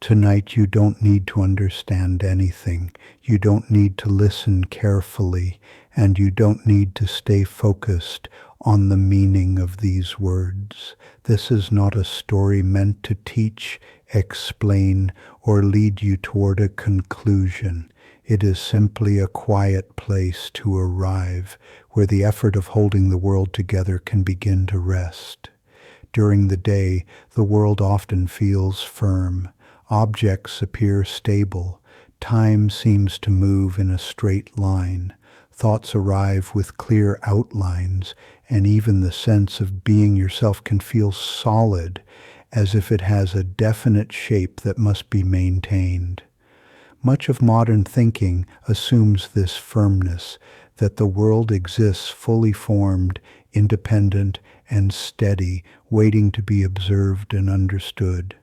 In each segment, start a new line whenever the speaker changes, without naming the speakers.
Tonight you don't need to understand anything. You don't need to listen carefully, and you don't need to stay focused on the meaning of these words. This is not a story meant to teach, explain, or lead you toward a conclusion. It is simply a quiet place to arrive, where the effort of holding the world together can begin to rest. During the day, the world often feels firm. Objects appear stable. Time seems to move in a straight line. Thoughts arrive with clear outlines, and even the sense of being yourself can feel solid, as if it has a definite shape that must be maintained. Much of modern thinking assumes this firmness, that the world exists fully formed, independent, and steady, waiting to be observed and understood.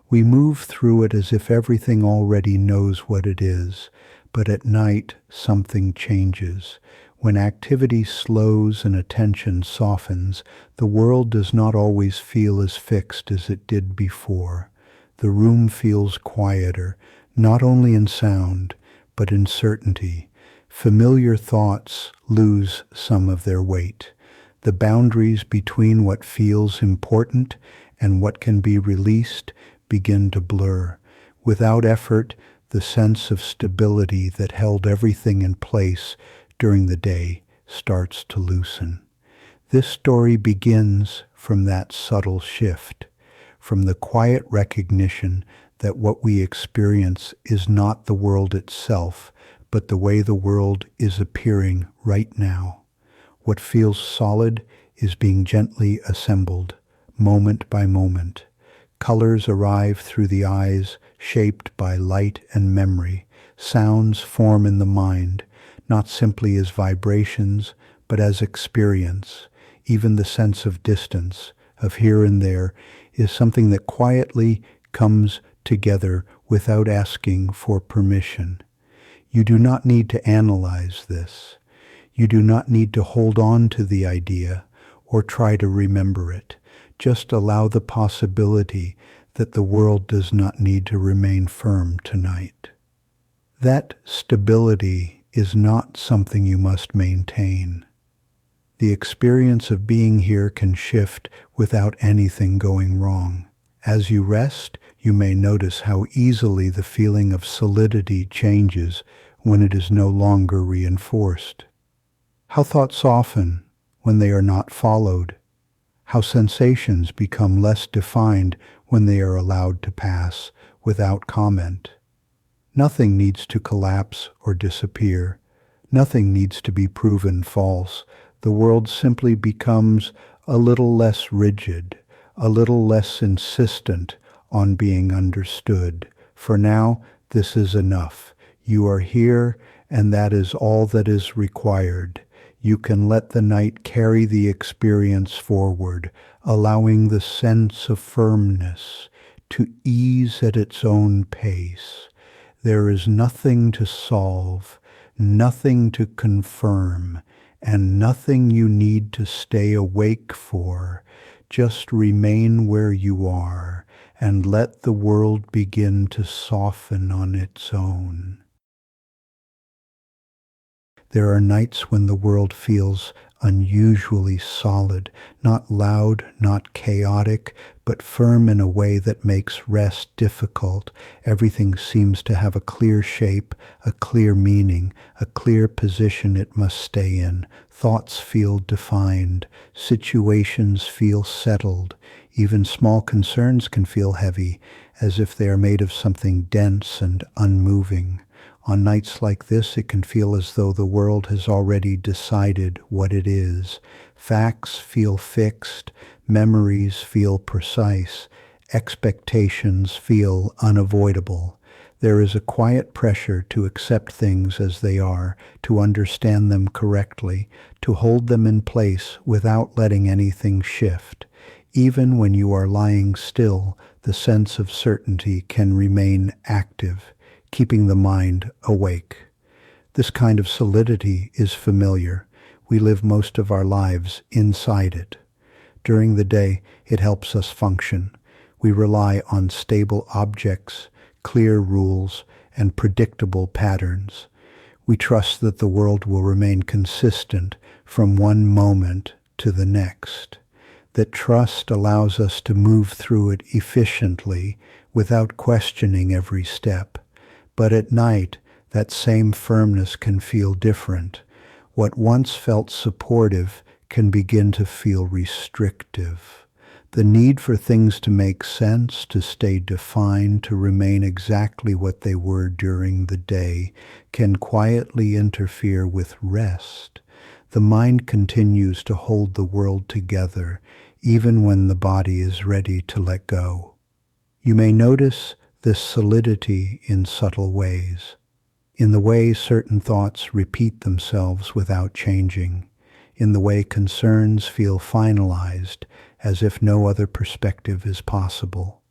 We move through it as if everything already knows what it is, but at night something changes. When activity slows and attention softens, the world does not always feel as fixed as it did before. The room feels quieter, not only in sound, but in certainty. Familiar thoughts lose some of their weight. The boundaries between what feels important and what can be released begin to blur. Without effort, the sense of stability that held everything in place during the day starts to loosen. This story begins from that subtle shift, from the quiet recognition that what we experience is not the world itself, but the way the world is appearing right now. What feels solid is being gently assembled, moment by moment. Colors arrive through the eyes, shaped by light and memory. Sounds form in the mind, not simply as vibrations, but as experience. Even the sense of distance, of here and there, is something that quietly comes together without asking for permission. You do not need to analyze this. You do not need to hold on to the idea or try to remember it. Just allow the possibility that the world does not need to remain firm tonight. That stability is not something you must maintain. The experience of being here can shift without anything going wrong. As you rest, you may notice how easily the feeling of solidity changes when it is no longer reinforced. How thoughts soften when they are not followed. How sensations become less defined when they are allowed to pass without comment. Nothing needs to collapse or disappear. Nothing needs to be proven false. The world simply becomes a little less rigid, a little less insistent on being understood. For now, this is enough. You are here, and that is all that is required. You can let the night carry the experience forward, allowing the sense of firmness to ease at its own pace. There is nothing to solve, nothing to confirm, and nothing you need to stay awake for. Just remain where you are and let the world begin to soften on its own. There are nights when the world feels unusually solid, not loud, not chaotic, but firm in a way that makes rest difficult. Everything seems to have a clear shape, a clear meaning, a clear position it must stay in. Thoughts feel defined, situations feel settled. Even small concerns can feel heavy, as if they are made of something dense and unmoving. On nights like this, it can feel as though the world has already decided what it is. Facts feel fixed, memories feel precise, expectations feel unavoidable. There is a quiet pressure to accept things as they are, to understand them correctly, to hold them in place without letting anything shift. Even when you are lying still, the sense of certainty can remain active, keeping the mind awake. This kind of solidity is familiar. We live most of our lives inside it. During the day, it helps us function. We rely on stable objects, clear rules and predictable patterns. We trust that the world will remain consistent from one moment to the next. That trust allows us to move through it efficiently without questioning every step. But at night, that same firmness can feel different. What once felt supportive can begin to feel restrictive. The need for things to make sense, to stay defined, to remain exactly what they were during the day, can quietly interfere with rest. The mind continues to hold the world together, even when the body is ready to let go. You may notice this solidity in subtle ways, in the way certain thoughts repeat themselves without changing, in the way concerns feel finalized as if no other perspective is possible,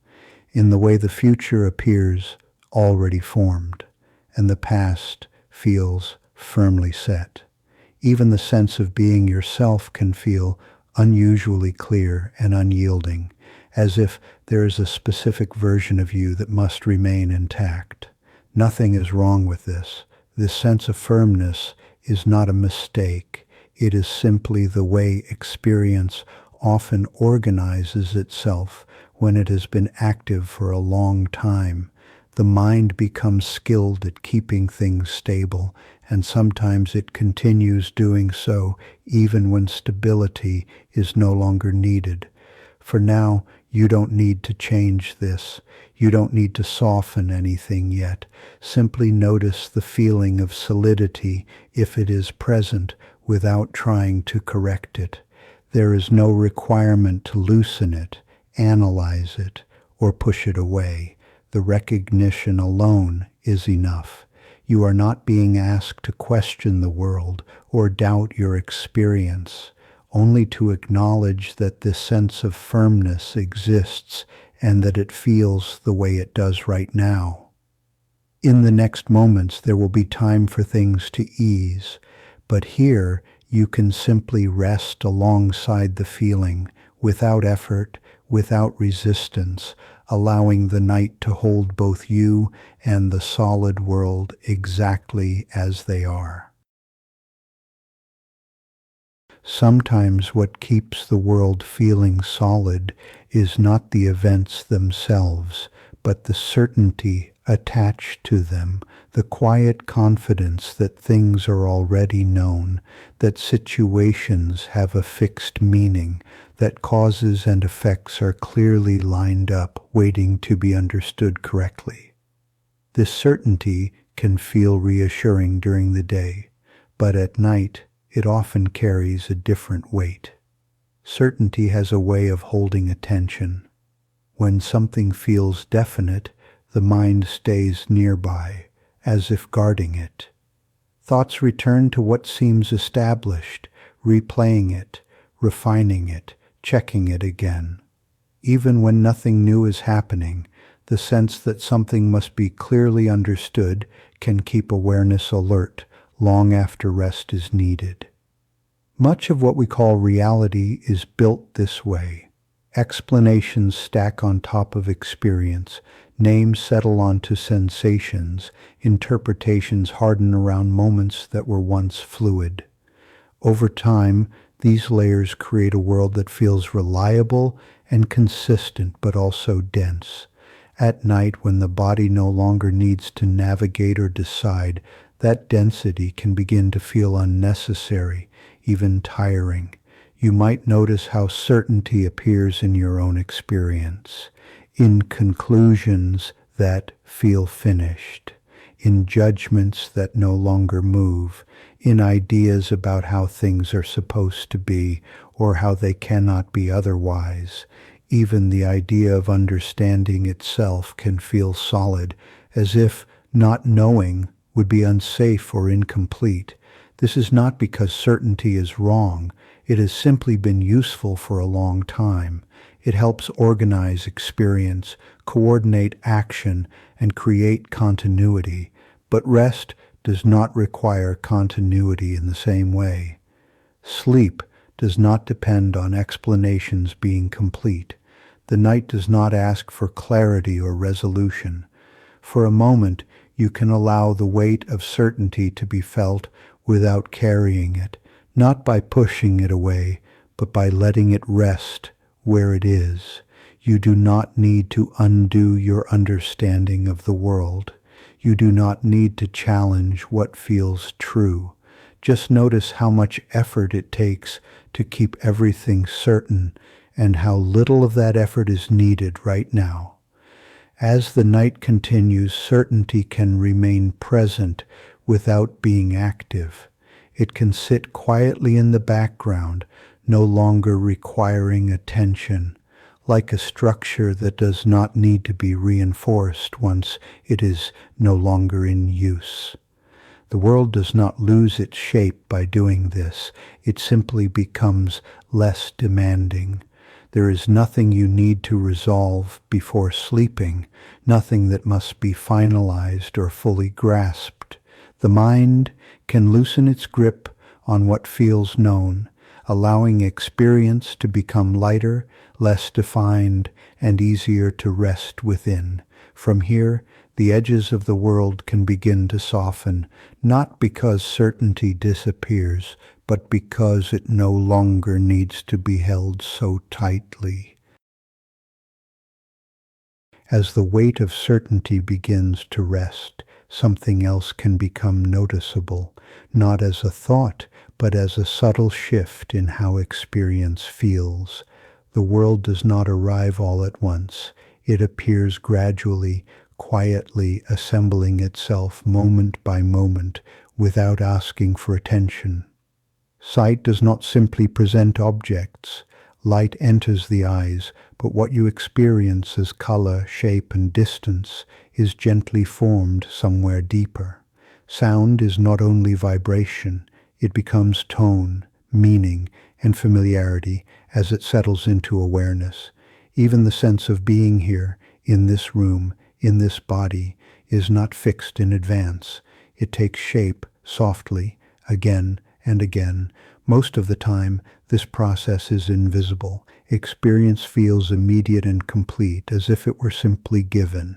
in the way the future appears already formed, and the past feels firmly set. Even the sense of being yourself can feel unusually clear and unyielding, as if there is a specific version of you that must remain intact. Nothing is wrong with this. This sense of firmness is not a mistake. It is simply the way experience often organizes itself when it has been active for a long time. The mind becomes skilled at keeping things stable, and sometimes it continues doing so even when stability is no longer needed. For now, you don't need to change this. You don't need to soften anything yet. Simply notice the feeling of solidity if it is present without trying to correct it. There is no requirement to loosen it, analyze it, or push it away. The recognition alone is enough. You are not being asked to question the world or doubt your experience, only to acknowledge that this sense of firmness exists and that it feels the way it does right now. In the next moments, there will be time for things to ease, but here you can simply rest alongside the feeling, without effort, without resistance, allowing the night to hold both you and the solid world exactly as they are. Sometimes what keeps the world feeling solid is not the events themselves, but the certainty attached to them, the quiet confidence that things are already known, that situations have a fixed meaning, that causes and effects are clearly lined up, waiting to be understood correctly. This certainty can feel reassuring during the day, but at night it often carries a different weight. Certainty has a way of holding attention. When something feels definite, the mind stays nearby, as if guarding it. Thoughts return to what seems established, replaying it, refining it, checking it again. Even when nothing new is happening, the sense that something must be clearly understood can keep awareness alert long after rest is needed. Much of what we call reality is built this way. Explanations stack on top of experience, names settle onto sensations, interpretations harden around moments that were once fluid. Over time, these layers create a world that feels reliable and consistent, but also dense. At night, when the body no longer needs to navigate or decide, that density can begin to feel unnecessary, even tiring. You might notice how certainty appears in your own experience, in conclusions that feel finished, in judgments that no longer move, in ideas about how things are supposed to be or how they cannot be otherwise. Even the idea of understanding itself can feel solid, as if not knowing would be unsafe or incomplete. This is not because certainty is wrong. It has simply been useful for a long time. It helps organize experience, coordinate action, and create continuity. But rest does not require continuity in the same way. Sleep does not depend on explanations being complete. The night does not ask for clarity or resolution. For a moment, you can allow the weight of certainty to be felt without carrying it, not by pushing it away, but by letting it rest where it is. You do not need to undo your understanding of the world. You do not need to challenge what feels true. Just notice how much effort it takes to keep everything certain and how little of that effort is needed right now. As the night continues, certainty can remain present without being active. It can sit quietly in the background, no longer requiring attention, like a structure that does not need to be reinforced once it is no longer in use. The world does not lose its shape by doing this. It simply becomes less demanding. There is nothing you need to resolve before sleeping, nothing that must be finalized or fully grasped. The mind can loosen its grip on what feels known, allowing experience to become lighter, less defined, and easier to rest within. From here, the edges of the world can begin to soften, not because certainty disappears, but because it no longer needs to be held so tightly. As the weight of certainty begins to rest, something else can become noticeable, not as a thought, but as a subtle shift in how experience feels. The world does not arrive all at once. It appears gradually, quietly assembling itself moment by moment without asking for attention. Sight does not simply present objects. Light enters the eyes, but what you experience as color, shape, and distance is gently formed somewhere deeper. Sound is not only vibration, it becomes tone, meaning, and familiarity as it settles into awareness. Even the sense of being here, in this room, in this body, is not fixed in advance. It takes shape softly, again and again. Most of the time, this process is invisible. Experience feels immediate and complete, as if it were simply given.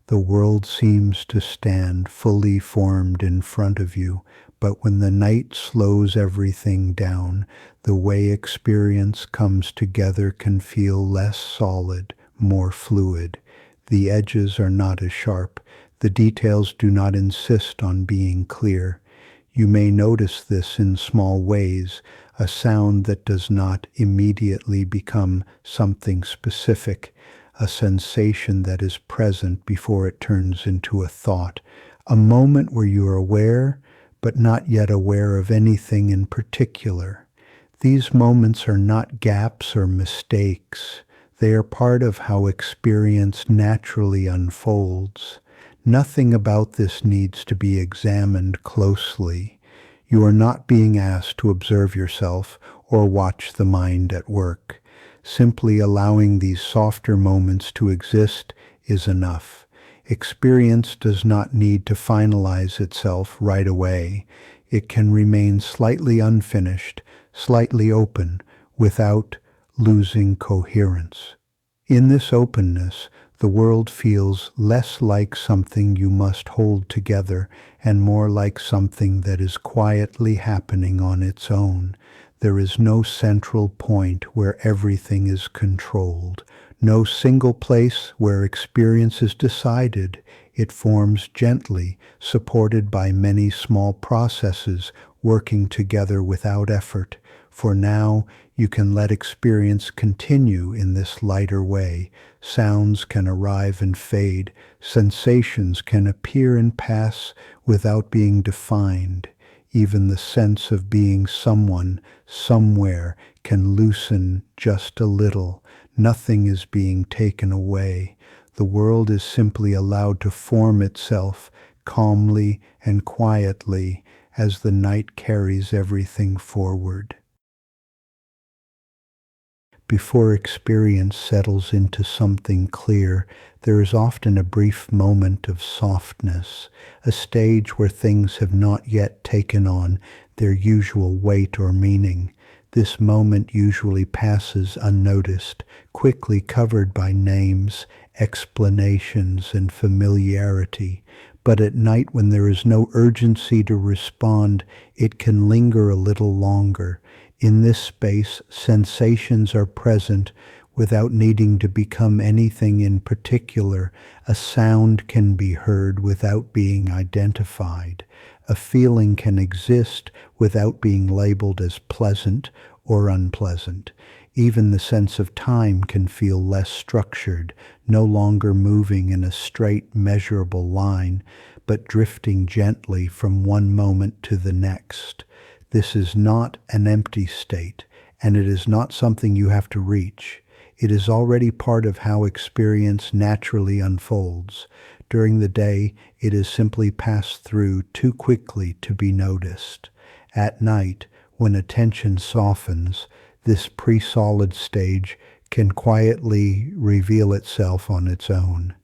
The world seems to stand fully formed in front of you, but when the night slows everything down, the way experience comes together can feel less solid, more fluid. The edges are not as sharp. The details do not insist on being clear. You may notice this in small ways, a sound that does not immediately become something specific, a sensation that is present before it turns into a thought, a moment where you are aware, but not yet aware of anything in particular. These moments are not gaps or mistakes. They are part of how experience naturally unfolds. Nothing about this needs to be examined closely. You are not being asked to observe yourself or watch the mind at work. Simply allowing these softer moments to exist is enough. Experience does not need to finalize itself right away. It can remain slightly unfinished, slightly open, without losing coherence. In this openness, the world feels less like something you must hold together and more like something that is quietly happening on its own. There is no central point where everything is controlled, no single place where experience is decided. It forms gently, supported by many small processes working together without effort. For now, you can let experience continue in this lighter way. Sounds can arrive and fade. Sensations can appear and pass without being defined. Even the sense of being someone, somewhere, can loosen just a little. Nothing is being taken away. The world is simply allowed to form itself calmly and quietly as the night carries everything forward. Before experience settles into something clear, there is often a brief moment of softness, a stage where things have not yet taken on their usual weight or meaning. This moment usually passes unnoticed, quickly covered by names, explanations, and familiarity. But at night, when there is no urgency to respond, it can linger a little longer. In this space, sensations are present without needing to become anything in particular. A sound can be heard without being identified. A feeling can exist without being labeled as pleasant or unpleasant. Even the sense of time can feel less structured, no longer moving in a straight, measurable line, but drifting gently from one moment to the next. This is not an empty state, and it is not something you have to reach. It is already part of how experience naturally unfolds. During the day, it is simply passed through too quickly to be noticed. At night, when attention softens, this pre-solid stage can quietly reveal itself on its own.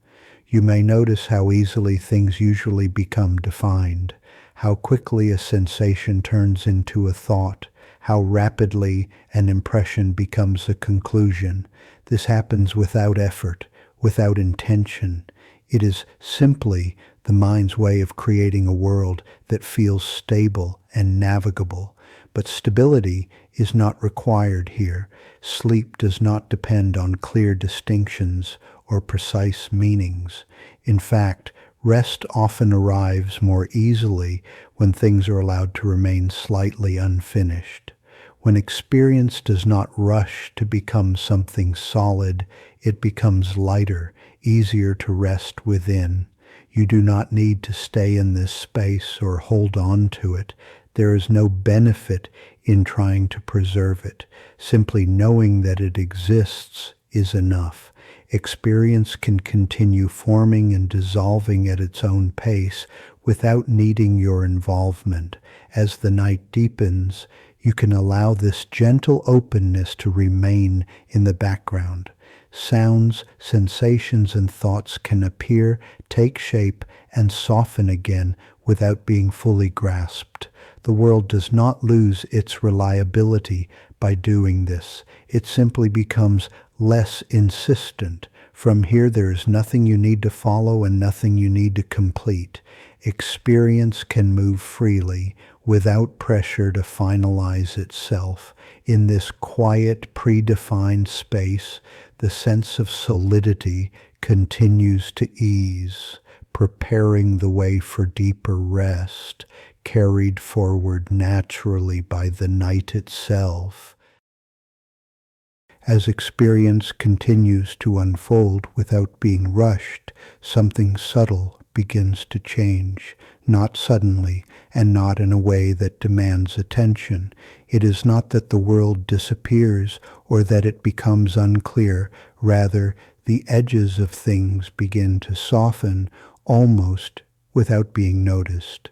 You may notice how easily things usually become defined, how quickly a sensation turns into a thought, how rapidly an impression becomes a conclusion. This happens without effort, without intention. It is simply the mind's way of creating a world that feels stable and navigable. But stability is not required here. Sleep does not depend on clear distinctions or precise meanings. In fact, rest often arrives more easily when things are allowed to remain slightly unfinished. When experience does not rush to become something solid, it becomes lighter, easier to rest within. You do not need to stay in this space or hold on to it. There is no benefit in trying to preserve it. Simply knowing that it exists is enough. Experience can continue forming and dissolving at its own pace without needing your involvement. As the night deepens, you can allow this gentle openness to remain in the background. Sounds, sensations, and thoughts can appear, take shape, and soften again without being fully grasped. The world does not lose its reliability by doing this. It simply becomes less insistent. From here, there is nothing you need to follow and nothing you need to complete. Experience can move freely without pressure to finalize itself. In this quiet, predefined space, the sense of solidity continues to ease, preparing the way for deeper rest, carried forward naturally by the night itself. As experience continues to unfold without being rushed, something subtle begins to change, not suddenly and not in a way that demands attention. It is not that the world disappears or that it becomes unclear. Rather, the edges of things begin to soften almost without being noticed.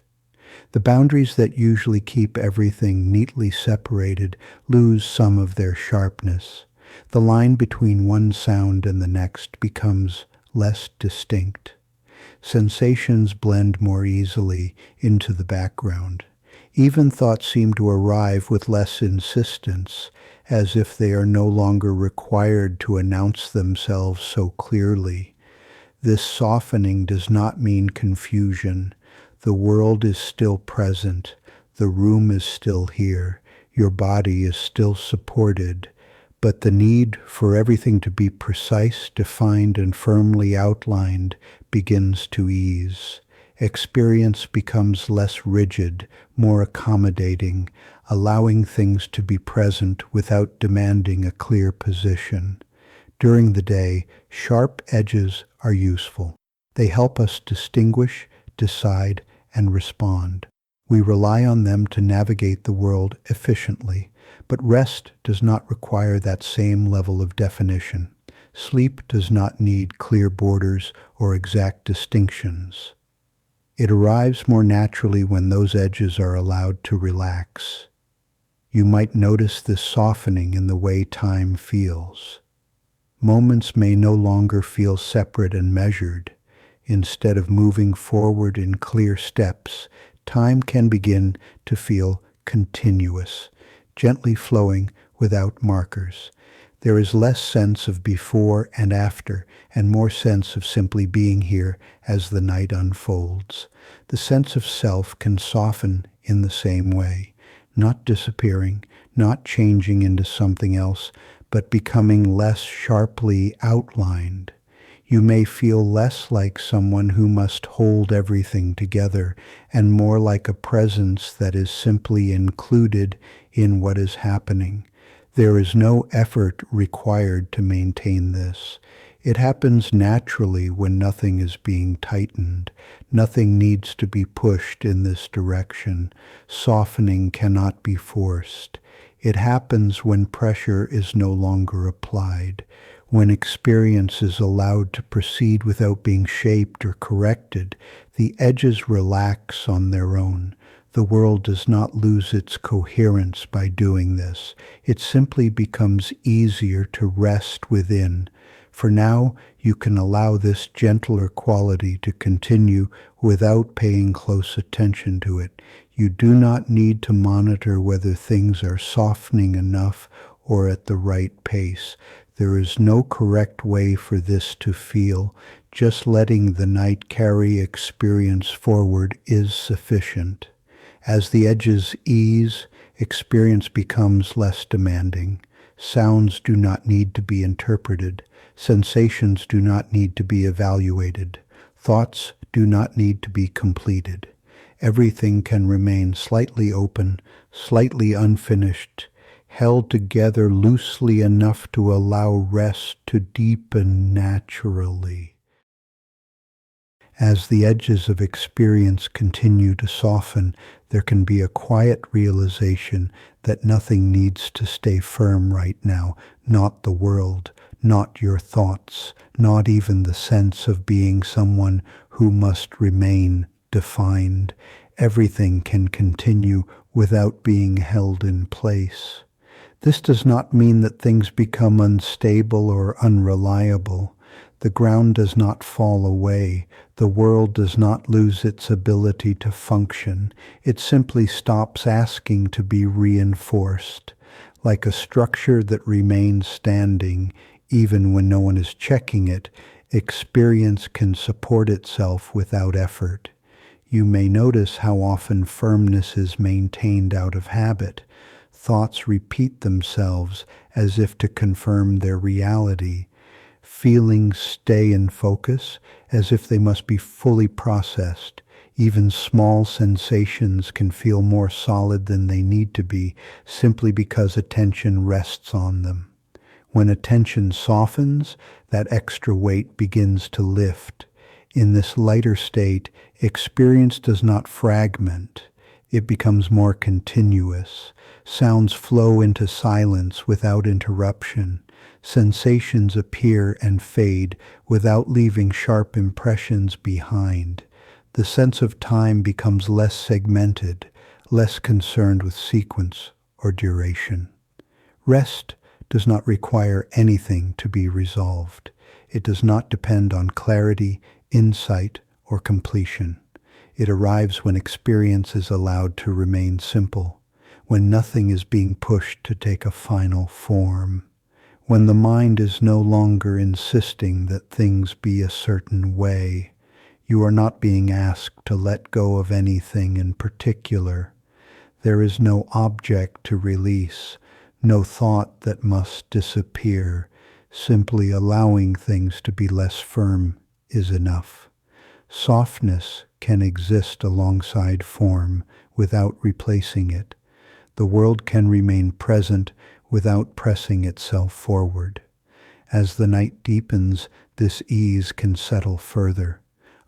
The boundaries that usually keep everything neatly separated lose some of their sharpness. The line between one sound and the next becomes less distinct. Sensations blend more easily into the background. Even thoughts seem to arrive with less insistence, as if they are no longer required to announce themselves so clearly. This softening does not mean confusion. The world is still present. The room is still here. Your body is still supported. But the need for everything to be precise, defined, and firmly outlined begins to ease. Experience becomes less rigid, more accommodating, allowing things to be present without demanding a clear position. During the day, sharp edges are useful. They help us distinguish, decide, and respond. We rely on them to navigate the world efficiently, but rest does not require that same level of definition. Sleep does not need clear borders or exact distinctions. It arrives more naturally when those edges are allowed to relax. You might notice this softening in the way time feels. Moments may no longer feel separate and measured. Instead of moving forward in clear steps, time can begin to feel continuous, gently flowing without markers. There is less sense of before and after, and more sense of simply being here as the night unfolds. The sense of self can soften in the same way, not disappearing, not changing into something else, but becoming less sharply outlined. You may feel less like someone who must hold everything together and more like a presence that is simply included in what is happening. There is no effort required to maintain this. It happens naturally when nothing is being tightened. Nothing needs to be pushed in this direction. Softening cannot be forced. It happens when pressure is no longer applied, when experience is allowed to proceed without being shaped or corrected. The edges relax on their own. The world does not lose its coherence by doing this. It simply becomes easier to rest within. For now, you can allow this gentler quality to continue without paying close attention to it. You do not need to monitor whether things are softening enough or at the right pace. There is no correct way for this to feel. Just letting the night carry experience forward is sufficient. As the edges ease, experience becomes less demanding. Sounds do not need to be interpreted. Sensations do not need to be evaluated. Thoughts do not need to be completed. Everything can remain slightly open, slightly unfinished, held together loosely enough to allow rest to deepen naturally. As the edges of experience continue to soften, there can be a quiet realization that nothing needs to stay firm right now, not the world, not your thoughts, not even the sense of being someone who must remain defined. Everything can continue without being held in place. This does not mean that things become unstable or unreliable. The ground does not fall away. The world does not lose its ability to function. It simply stops asking to be reinforced. Like a structure that remains standing, even when no one is checking it, experience can support itself without effort. You may notice how often firmness is maintained out of habit. Thoughts repeat themselves as if to confirm their reality. Feelings stay in focus as if they must be fully processed. Even small sensations can feel more solid than they need to be simply because attention rests on them. When attention softens, that extra weight begins to lift. In this lighter state, experience does not fragment. It becomes more continuous. Sounds flow into silence without interruption. Sensations appear and fade without leaving sharp impressions behind. The sense of time becomes less segmented, less concerned with sequence or duration. Rest does not require anything to be resolved. It does not depend on clarity, insight, or completion. It arrives when experience is allowed to remain simple, when nothing is being pushed to take a final form, when the mind is no longer insisting that things be a certain way. You are not being asked to let go of anything in particular. There is no object to release, no thought that must disappear. Simply allowing things to be less firm is enough. Softness can exist alongside form without replacing it. The world can remain present without pressing itself forward. As the night deepens, this ease can settle further.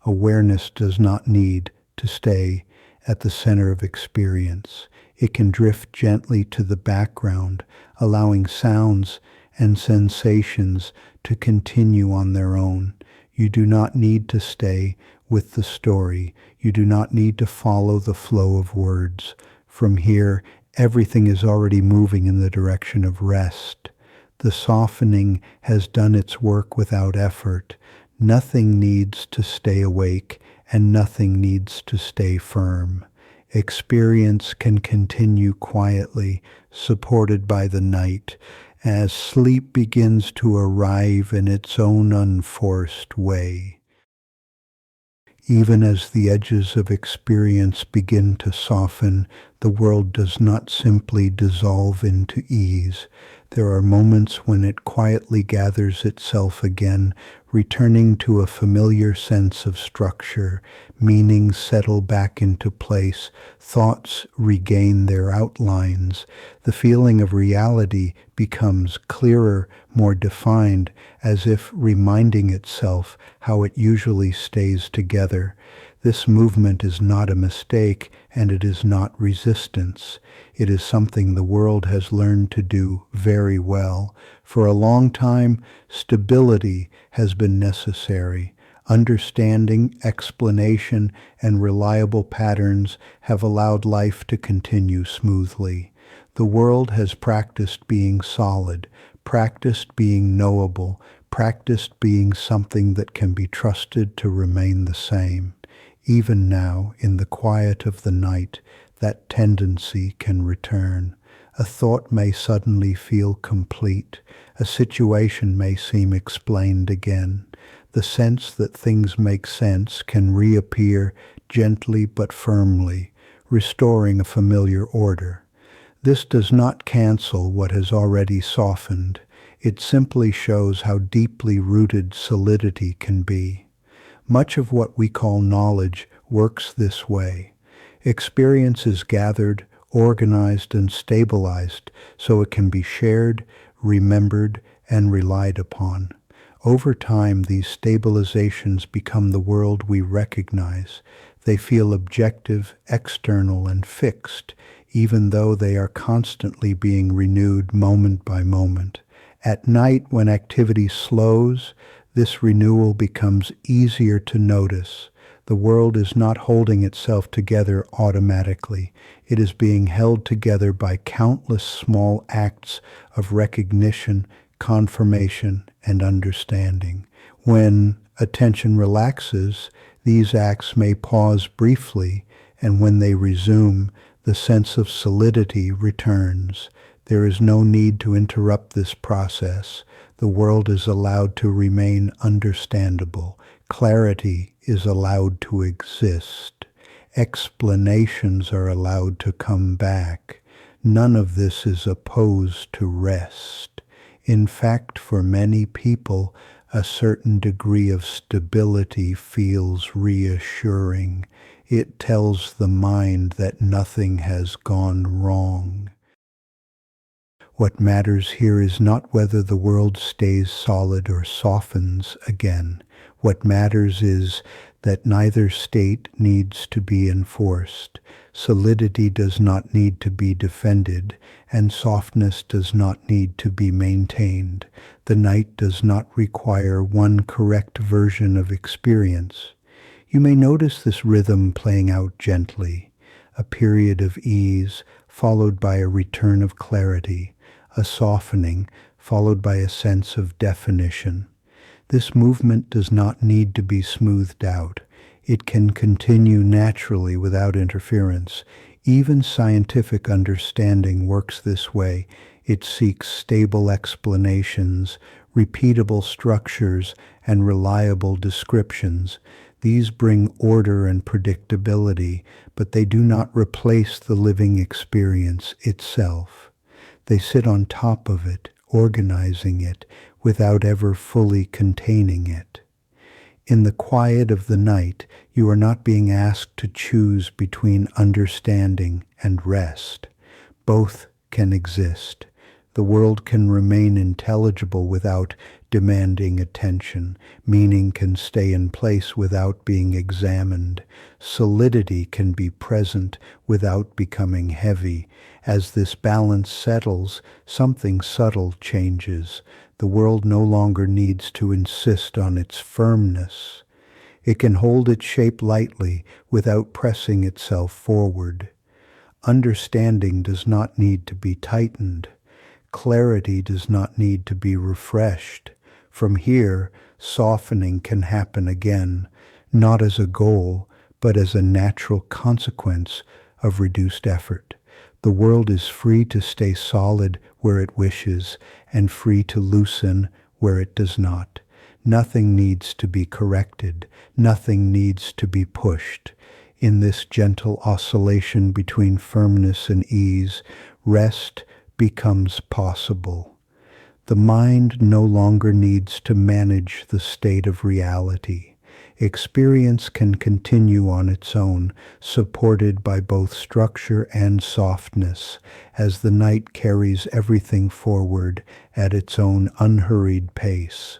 Awareness does not need to stay at the center of experience. It can drift gently to the background, allowing sounds and sensations to continue on their own. You do not need to stay with the story. You do not need to follow the flow of words. From here, everything is already moving in the direction of rest. The softening has done its work without effort. Nothing needs to stay awake, and nothing needs to stay firm. Experience can continue quietly, supported by the night, as sleep begins to arrive in its own unforced way. Even as the edges of experience begin to soften, the world does not simply dissolve into ease. There are moments when it quietly gathers itself again, returning to a familiar sense of structure. Meanings settle back into place, thoughts regain their outlines. The feeling of reality becomes clearer, more defined, as if reminding itself how it usually stays together. This movement is not a mistake, and it is not resistance. It is something the world has learned to do very well. For a long time, stability has been necessary. Understanding, explanation, and reliable patterns have allowed life to continue smoothly. The world has practiced being solid, practiced being knowable, practiced being something that can be trusted to remain the same. Even now, in the quiet of the night, that tendency can return. A thought may suddenly feel complete. A situation may seem explained again. The sense that things make sense can reappear gently but firmly, restoring a familiar order. This does not cancel what has already softened. It simply shows how deeply rooted solidity can be. Much of what we call knowledge works this way. Experience is gathered, organized, and stabilized so it can be shared, remembered, and relied upon. Over time, these stabilizations become the world we recognize. They feel objective, external, and fixed, even though they are constantly being renewed moment by moment. At night, when activity slows, this renewal becomes easier to notice. The world is not holding itself together automatically. It is being held together by countless small acts of recognition, confirmation, and understanding. When attention relaxes, these acts may pause briefly, and when they resume, the sense of solidity returns. There is no need to interrupt this process. The world is allowed to remain understandable. Clarity is allowed to exist. Explanations are allowed to come back. None of this is opposed to rest. In fact, for many people, a certain degree of stability feels reassuring. It tells the mind that nothing has gone wrong. What matters here is not whether the world stays solid or softens again. What matters is that neither state needs to be enforced. Solidity does not need to be defended, and softness does not need to be maintained. The night does not require one correct version of experience. You may notice this rhythm playing out gently, a period of ease followed by a return of clarity, a softening followed by a sense of definition. This movement does not need to be smoothed out. It can continue naturally without interference. Even scientific understanding works this way. It seeks stable explanations, repeatable structures, and reliable descriptions. These bring order and predictability, but they do not replace the living experience itself. They sit on top of it, organizing it, without ever fully containing it. In the quiet of the night, you are not being asked to choose between understanding and rest. Both can exist. The world can remain intelligible without demanding attention. Meaning can stay in place without being examined. Solidity can be present without becoming heavy. As this balance settles, something subtle changes. The world no longer needs to insist on its firmness. It can hold its shape lightly without pressing itself forward. Understanding does not need to be tightened. Clarity does not need to be refreshed. From here, softening can happen again, not as a goal, but as a natural consequence of reduced effort. The world is free to stay solid where it wishes and free to loosen where it does not. Nothing needs to be corrected. Nothing needs to be pushed. In this gentle oscillation between firmness and ease, rest becomes possible. The mind no longer needs to manage the state of reality. Experience can continue on its own, supported by both structure and softness, as the night carries everything forward at its own unhurried pace.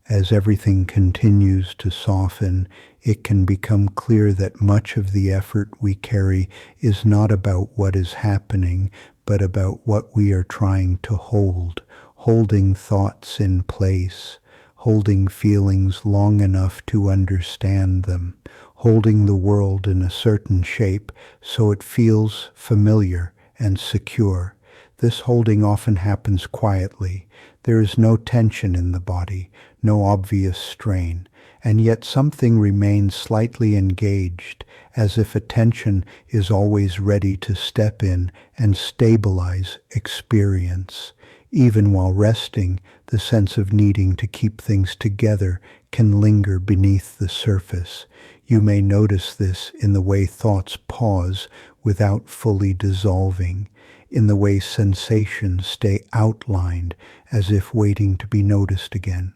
As everything continues to soften, it can become clear that much of the effort we carry is not about what is happening, but about what we are trying to hold, holding thoughts in place, holding feelings long enough to understand them, holding the world in a certain shape so it feels familiar and secure. This holding often happens quietly. There is no tension in the body, no obvious strain, and yet something remains slightly engaged, as if attention is always ready to step in and stabilize experience. Even while resting, the sense of needing to keep things together can linger beneath the surface. You may notice this in the way thoughts pause without fully dissolving, in the way sensations stay outlined as if waiting to be noticed again,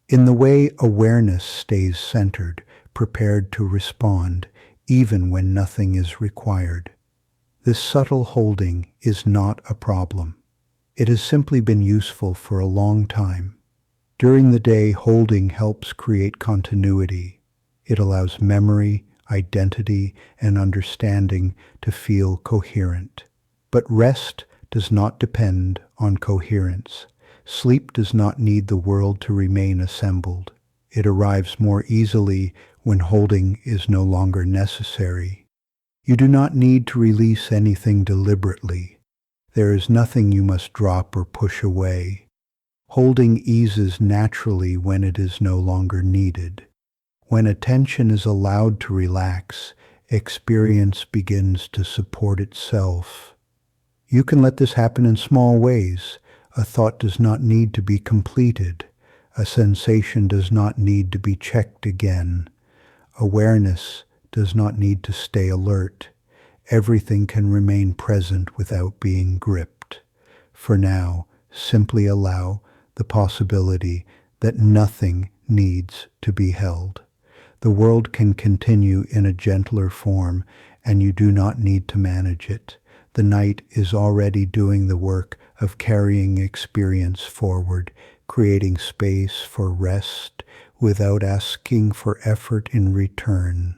in the way awareness stays centered, prepared to respond, even when nothing is required. This subtle holding is not a problem. It has simply been useful for a long time. During the day, holding helps create continuity. It allows memory, identity, and understanding to feel coherent. But rest does not depend on coherence. Sleep does not need the world to remain assembled. It arrives more easily when holding is no longer necessary. You do not need to release anything deliberately. There is nothing you must drop or push away. Holding eases naturally when it is no longer needed. When attention is allowed to relax, experience begins to support itself. You can let this happen in small ways. A thought does not need to be completed. A sensation does not need to be checked again. Awareness does not need to stay alert. Everything can remain present without being gripped. For now, simply allow the possibility that nothing needs to be held. The world can continue in a gentler form, and you do not need to manage it. The night is already doing the work of carrying experience forward, creating space for rest without asking for effort in return.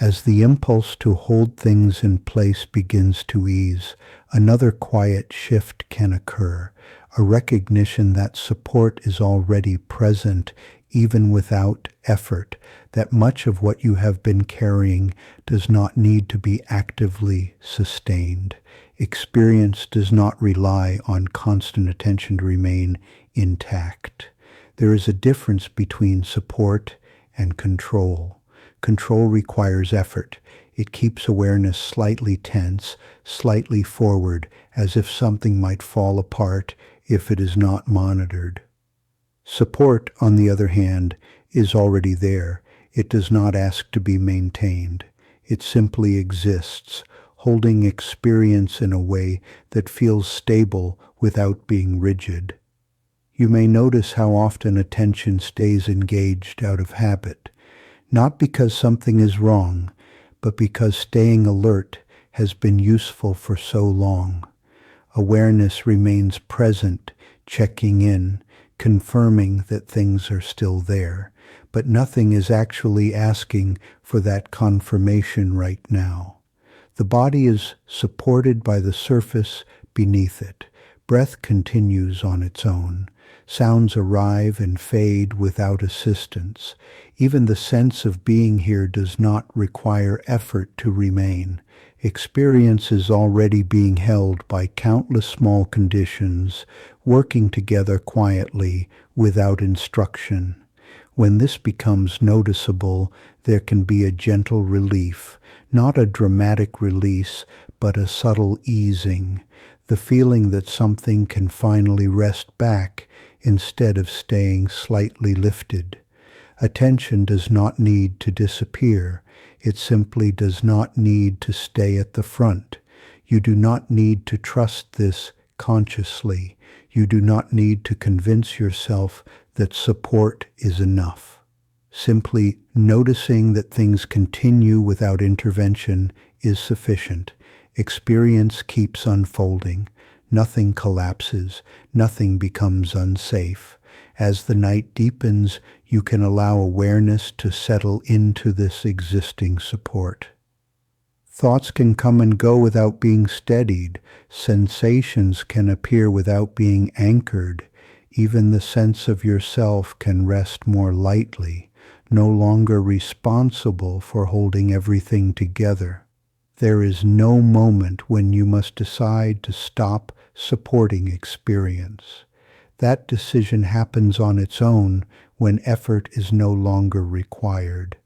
As the impulse to hold things in place begins to ease, another quiet shift can occur, a recognition that support is already present even without effort, that much of what you have been carrying does not need to be actively sustained. Experience does not rely on constant attention to remain intact. There is a difference between support and control. Control requires effort. It keeps awareness slightly tense, slightly forward, as if something might fall apart if it is not monitored. Support, on the other hand, is already there. It does not ask to be maintained. It simply exists, holding experience in a way that feels stable without being rigid. You may notice how often attention stays engaged out of habit, not because something is wrong, but because staying alert has been useful for so long. Awareness remains present, checking in, confirming that things are still there, but nothing is actually asking for that confirmation right now. The body is supported by the surface beneath it. Breath continues on its own. Sounds arrive and fade without assistance. Even the sense of being here does not require effort to remain. Experience is already being held by countless small conditions, working together quietly without instruction. When this becomes noticeable, there can be a gentle relief, not a dramatic release, but a subtle easing, the feeling that something can finally rest back instead of staying slightly lifted. Attention does not need to disappear. It simply does not need to stay at the front. You do not need to trust this consciously. You do not need to convince yourself that support is enough. Simply noticing that things continue without intervention is sufficient. Experience keeps unfolding. Nothing collapses. Nothing becomes unsafe. As the night deepens, you can allow awareness to settle into this existing support. Thoughts can come and go without being steadied. Sensations can appear without being anchored. Even the sense of yourself can rest more lightly, no longer responsible for holding everything together. There is no moment when you must decide to stop supporting experience. That decision happens on its own when effort is no longer required.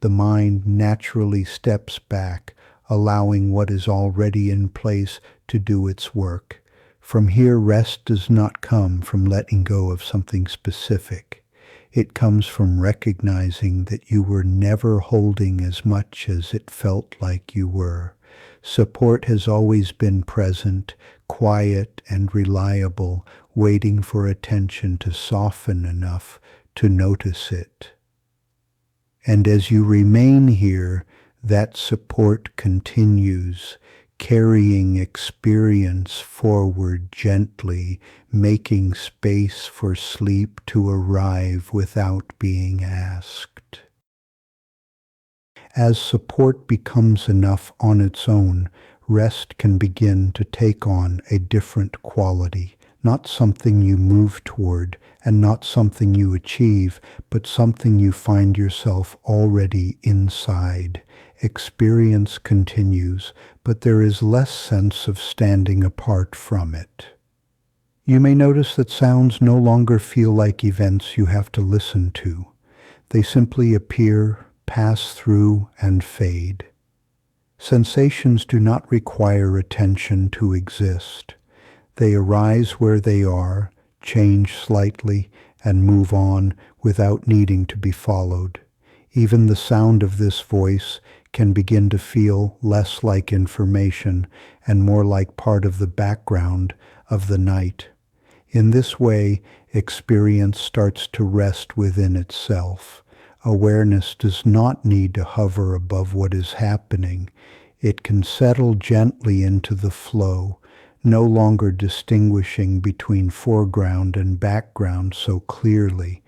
The mind naturally steps back, allowing what is already in place to do its work. From here, rest does not come from letting go of something specific. It comes from recognizing that you were never holding as much as it felt like you were. Support has always been present, quiet and reliable, waiting for attention to soften enough to notice it. And as you remain here, that support continues, carrying experience forward gently, making space for sleep to arrive without being asked. As support becomes enough on its own, rest can begin to take on a different quality, not something you move toward and not something you achieve, but something you find yourself already inside. Experience continues, but there is less sense of standing apart from it. You may notice that sounds no longer feel like events you have to listen to. They simply appear, pass through, and fade. Sensations do not require attention to exist. They arise where they are, change slightly, and move on without needing to be followed. Even the sound of this voice can begin to feel less like information and more like part of the background of the night. In this way, experience starts to rest within itself. Awareness does not need to hover above what is happening. It can settle gently into the flow, no longer distinguishing between foreground and background so clearly.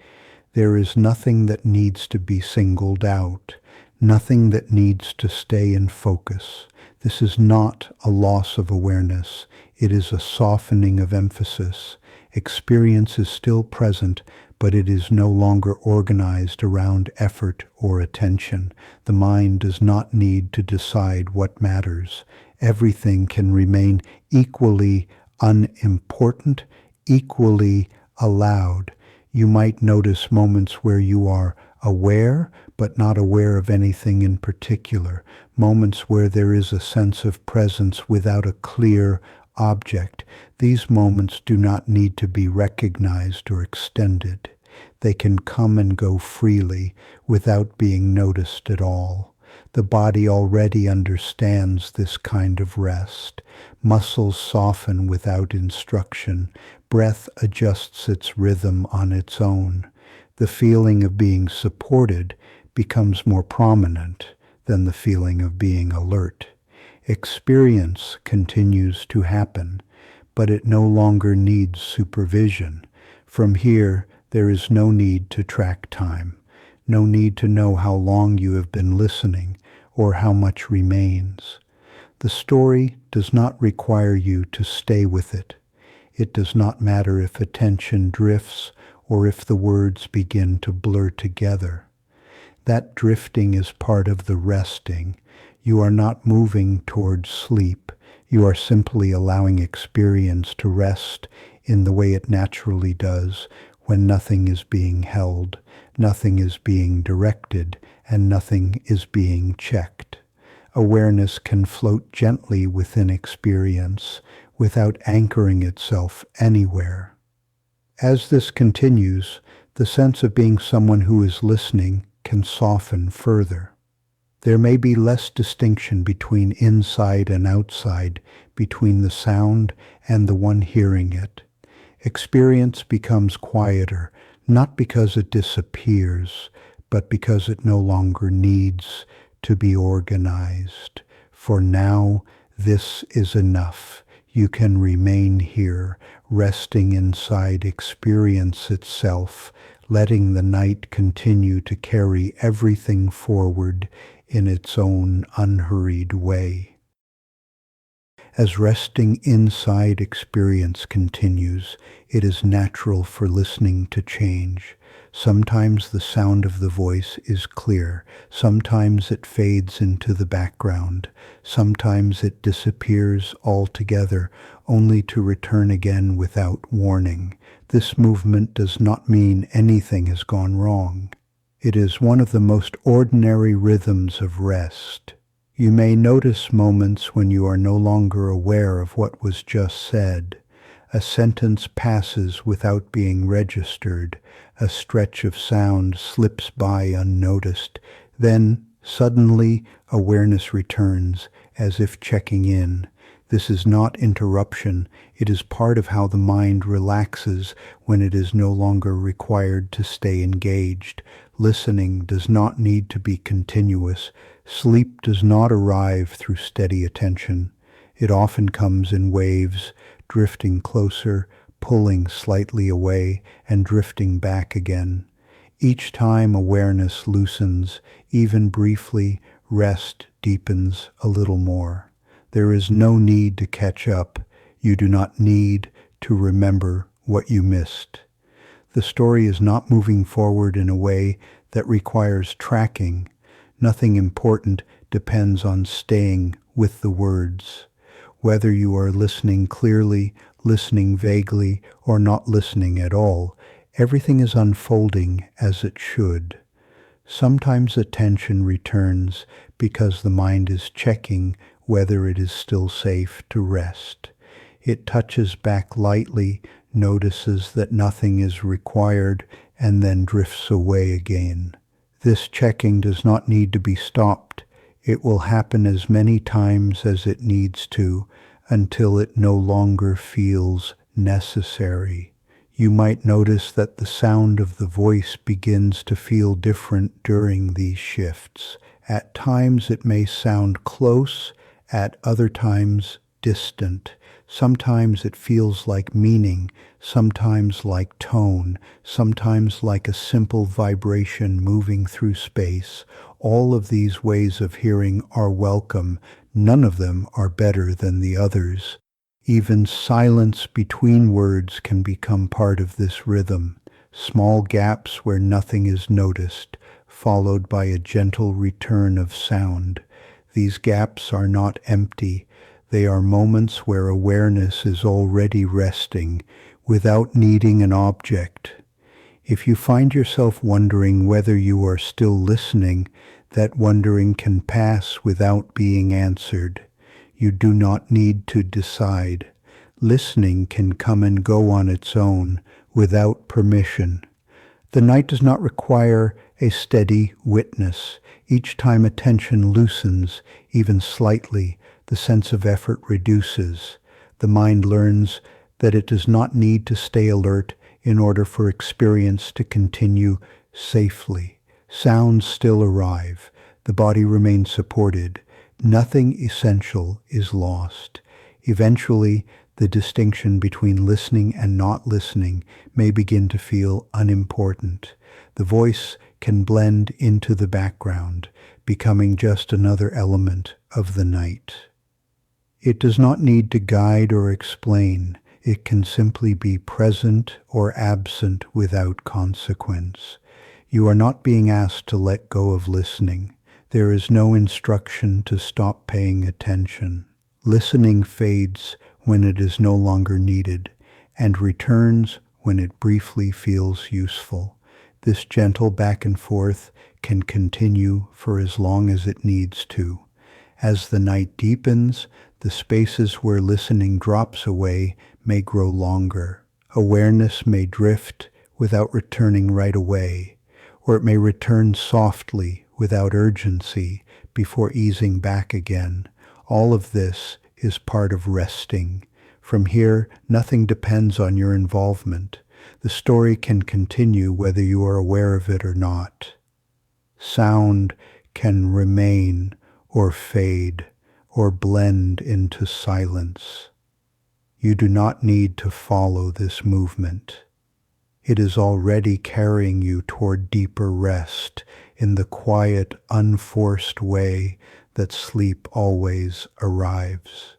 There is nothing that needs to be singled out, nothing that needs to stay in focus. This is not a loss of awareness. It is a softening of emphasis. Experience is still present, but it is no longer organized around effort or attention. The mind does not need to decide what matters. Everything can remain equally unimportant, equally allowed. You might notice moments where you are aware, but not aware of anything in particular. Moments where there is a sense of presence without a clear object. These moments do not need to be recognized or extended. They can come and go freely without being noticed at all. The body already understands this kind of rest. Muscles soften without instruction. Breath adjusts its rhythm on its own. The feeling of being supported becomes more prominent than the feeling of being alert. Experience continues to happen, but it no longer needs supervision. From here, there is no need to track time, no need to know how long you have been listening or how much remains. The story does not require you to stay with it. It does not matter if attention drifts or if the words begin to blur together. That drifting is part of the resting. You are not moving towards sleep. You are simply allowing experience to rest in the way it naturally does when nothing is being held. Nothing is being directed, and nothing is being checked. Awareness can float gently within experience without anchoring itself anywhere. As this continues, the sense of being someone who is listening can soften further. There may be less distinction between inside and outside, between the sound and the one hearing it. Experience becomes quieter, not because it disappears, but because it no longer needs to be organized. For now, this is enough. You can remain here, resting inside experience itself, letting the night continue to carry everything forward in its own unhurried way. As resting inside experience continues, it is natural for listening to change. Sometimes the sound of the voice is clear, sometimes it fades into the background, sometimes it disappears altogether, only to return again without warning. This movement does not mean anything has gone wrong. It is one of the most ordinary rhythms of rest. You may notice moments when you are no longer aware of what was just said. A sentence passes without being registered. A stretch of sound slips by unnoticed. Then, suddenly, awareness returns, as if checking in. This is not interruption. It is part of how the mind relaxes when it is no longer required to stay engaged. Listening does not need to be continuous. Sleep does not arrive through steady attention. It often comes in waves, drifting closer, pulling slightly away, and drifting back again. Each time awareness loosens, even briefly, rest deepens a little more. There is no need to catch up. You do not need to remember what you missed. The story is not moving forward in a way that requires tracking. Nothing important depends on staying with the words. Whether you are listening clearly, listening vaguely, or not listening at all, everything is unfolding as it should. Sometimes attention returns because the mind is checking whether it is still safe to rest. It touches back lightly, notices that nothing is required, and then drifts away again. This checking does not need to be stopped. It will happen as many times as it needs to, until it no longer feels necessary. You might notice that the sound of the voice begins to feel different during these shifts. At times it may sound close, at other times distant. Sometimes it feels like meaning, sometimes like tone, sometimes like a simple vibration moving through space. All of these ways of hearing are welcome. None of them are better than the others. Even silence between words can become part of this rhythm. Small gaps where nothing is noticed, followed by a gentle return of sound. These gaps are not empty. They are moments where awareness is already resting without needing an object. If you find yourself wondering whether you are still listening, that wondering can pass without being answered. You do not need to decide. Listening can come and go on its own without permission. The night does not require a steady witness. Each time attention loosens, even slightly, the sense of effort reduces. The mind learns that it does not need to stay alert in order for experience to continue safely. Sounds still arrive. The body remains supported. Nothing essential is lost. Eventually, the distinction between listening and not listening may begin to feel unimportant. The voice can blend into the background, becoming just another element of the night. It does not need to guide or explain. It can simply be present or absent without consequence. You are not being asked to let go of listening. There is no instruction to stop paying attention. Listening fades when it is no longer needed and returns when it briefly feels useful. This gentle back and forth can continue for as long as it needs to. As the night deepens, the spaces where listening drops away may grow longer. Awareness may drift without returning right away, or it may return softly without urgency before easing back again. All of this is part of resting. From here, nothing depends on your involvement. The story can continue whether you are aware of it or not. Sound can remain or fade or blend into silence. You do not need to follow this movement. It is already carrying you toward deeper rest in the quiet, unforced way that sleep always arrives.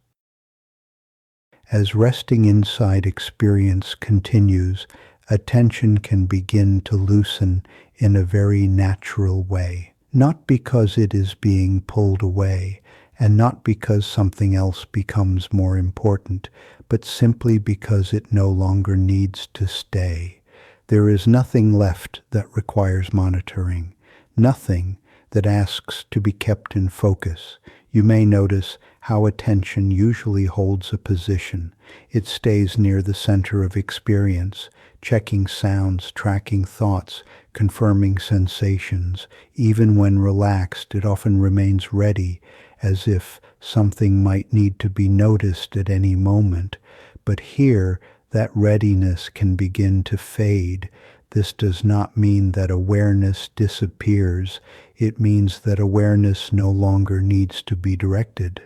As resting inside experience continues, attention can begin to loosen in a very natural way, not because it is being pulled away, and not because something else becomes more important, but simply because it no longer needs to stay. There is nothing left that requires monitoring, nothing that asks to be kept in focus. You may notice how attention usually holds a position. It stays near the center of experience, checking sounds, tracking thoughts, confirming sensations. Even when relaxed, it often remains ready, as if something might need to be noticed at any moment. But here, that readiness can begin to fade. This does not mean that awareness disappears. It means that awareness no longer needs to be directed.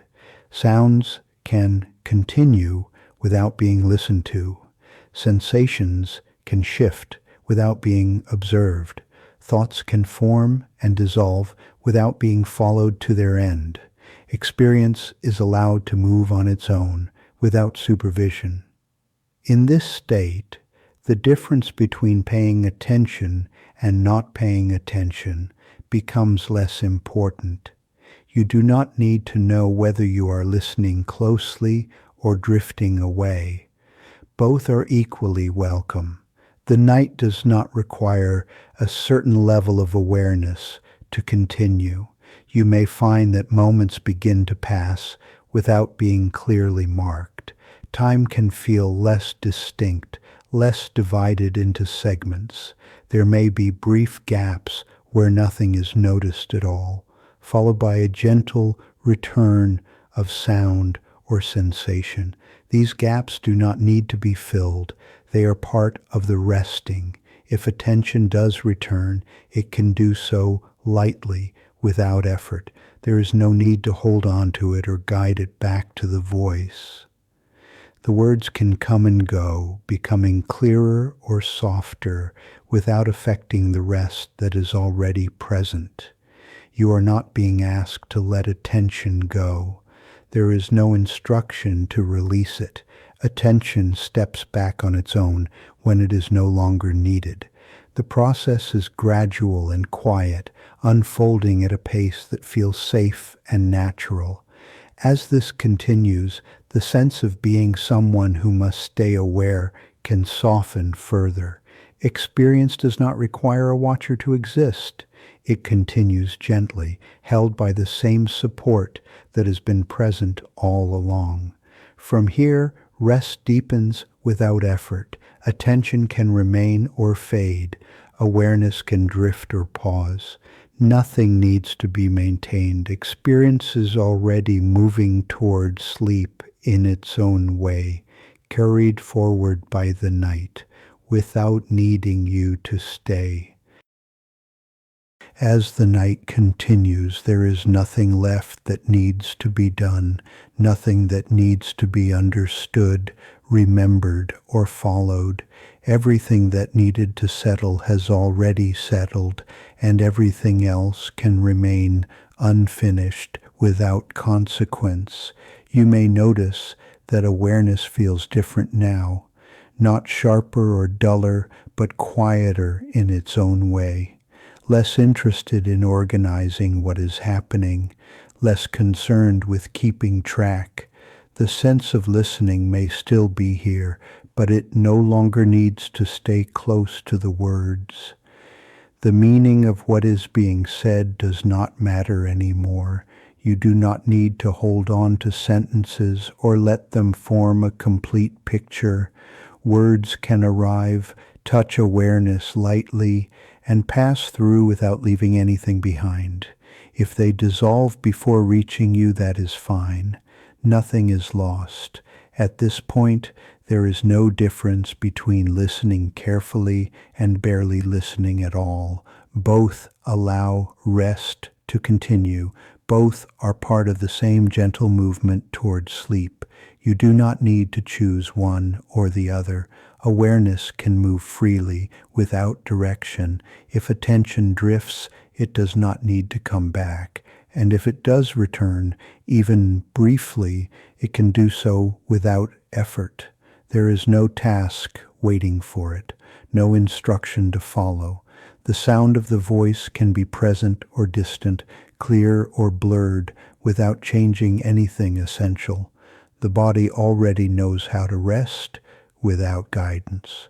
Sounds can continue without being listened to. Sensations can shift without being observed. Thoughts can form and dissolve without being followed to their end. Experience is allowed to move on its own without supervision. In this state, the difference between paying attention and not paying attention becomes less important. You do not need to know whether you are listening closely or drifting away. Both are equally welcome. The night does not require a certain level of awareness to continue. You may find that moments begin to pass without being clearly marked. Time can feel less distinct, less divided into segments. There may be brief gaps where nothing is noticed at all, followed by a gentle return of sound or sensation. These gaps do not need to be filled. They are part of the resting. If attention does return, it can do so lightly, without effort. There is no need to hold on to it or guide it back to the voice. The words can come and go, becoming clearer or softer without affecting the rest that is already present. You are not being asked to let attention go. There is no instruction to release it. Attention steps back on its own when it is no longer needed. The process is gradual and quiet, unfolding at a pace that feels safe and natural. As this continues, the sense of being someone who must stay aware can soften further. Experience does not require a watcher to exist. It continues gently, held by the same support that has been present all along. From here, rest deepens without effort. Attention can remain or fade. Awareness can drift or pause. Nothing needs to be maintained. Experience is already moving toward sleep in its own way, carried forward by the night, without needing you to stay. As the night continues, there is nothing left that needs to be done, nothing that needs to be understood, remembered, or followed. Everything that needed to settle has already settled, and everything else can remain unfinished without consequence. You may notice that awareness feels different now, not sharper or duller, but quieter in its own way. Less interested in organizing what is happening, less concerned with keeping track. The sense of listening may still be here, but it no longer needs to stay close to the words. The meaning of what is being said does not matter anymore. You do not need to hold on to sentences or let them form a complete picture. Words can arrive, touch awareness lightly, and pass through without leaving anything behind. If they dissolve before reaching you, that is fine. Nothing is lost. At this point, there is no difference between listening carefully and barely listening at all. Both allow rest to continue. Both are part of the same gentle movement towards sleep. You do not need to choose one or the other. Awareness can move freely without direction. If attention drifts, it does not need to come back. And if it does return, even briefly, it can do so without effort. There is no task waiting for it, no instruction to follow. The sound of the voice can be present or distant, clear or blurred, without changing anything essential. The body already knows how to rest without guidance.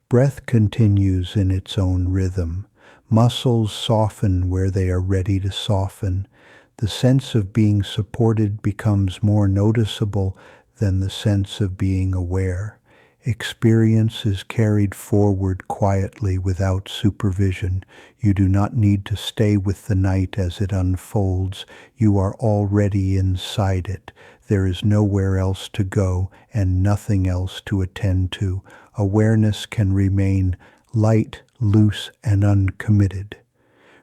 Breath continues in its own rhythm. Muscles soften where they are ready to soften. The sense of being supported becomes more noticeable than the sense of being aware. Experience is carried forward quietly without supervision. You do not need to stay with the night as it unfolds. You are already inside it. There is nowhere else to go and nothing else to attend to. Awareness can remain light, loose, and uncommitted.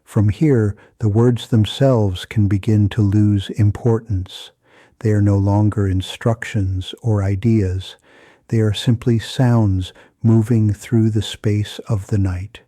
From here, the words themselves can begin to lose importance. They are no longer instructions or ideas. They are simply sounds moving through the space of the night.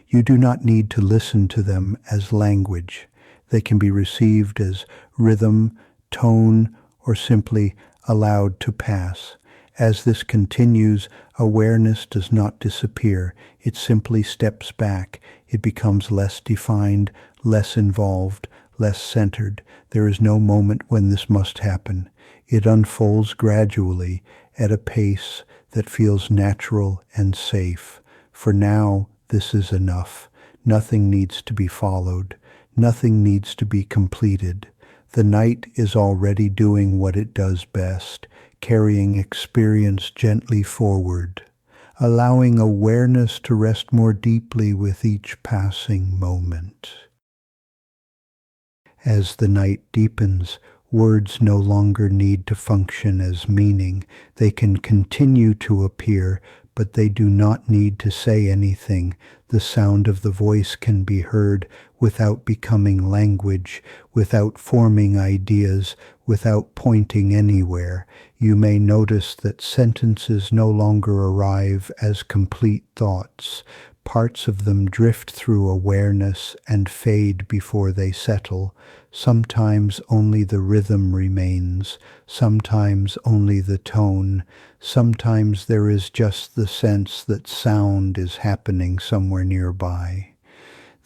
You do not need to listen to them as language. They can be received as rhythm, tone, or simply allowed to pass. As this continues, awareness does not disappear. It simply steps back. It becomes less defined, less involved, less centered. There is no moment when this must happen. It unfolds gradually at a pace that feels natural and safe. For now, this is enough. Nothing needs to be followed. Nothing needs to be completed. The night is already doing what it does best, carrying experience gently forward, allowing awareness to rest more deeply with each passing moment. As the night deepens, words no longer need to function as meaning. They can continue to appear, but they do not need to say anything. The sound of the voice can be heard without becoming language, without forming ideas, without pointing anywhere. You may notice that sentences no longer arrive as complete thoughts. Parts of them drift through awareness and fade before they settle. Sometimes only the rhythm remains, sometimes only the tone, sometimes there is just the sense that sound is happening somewhere nearby.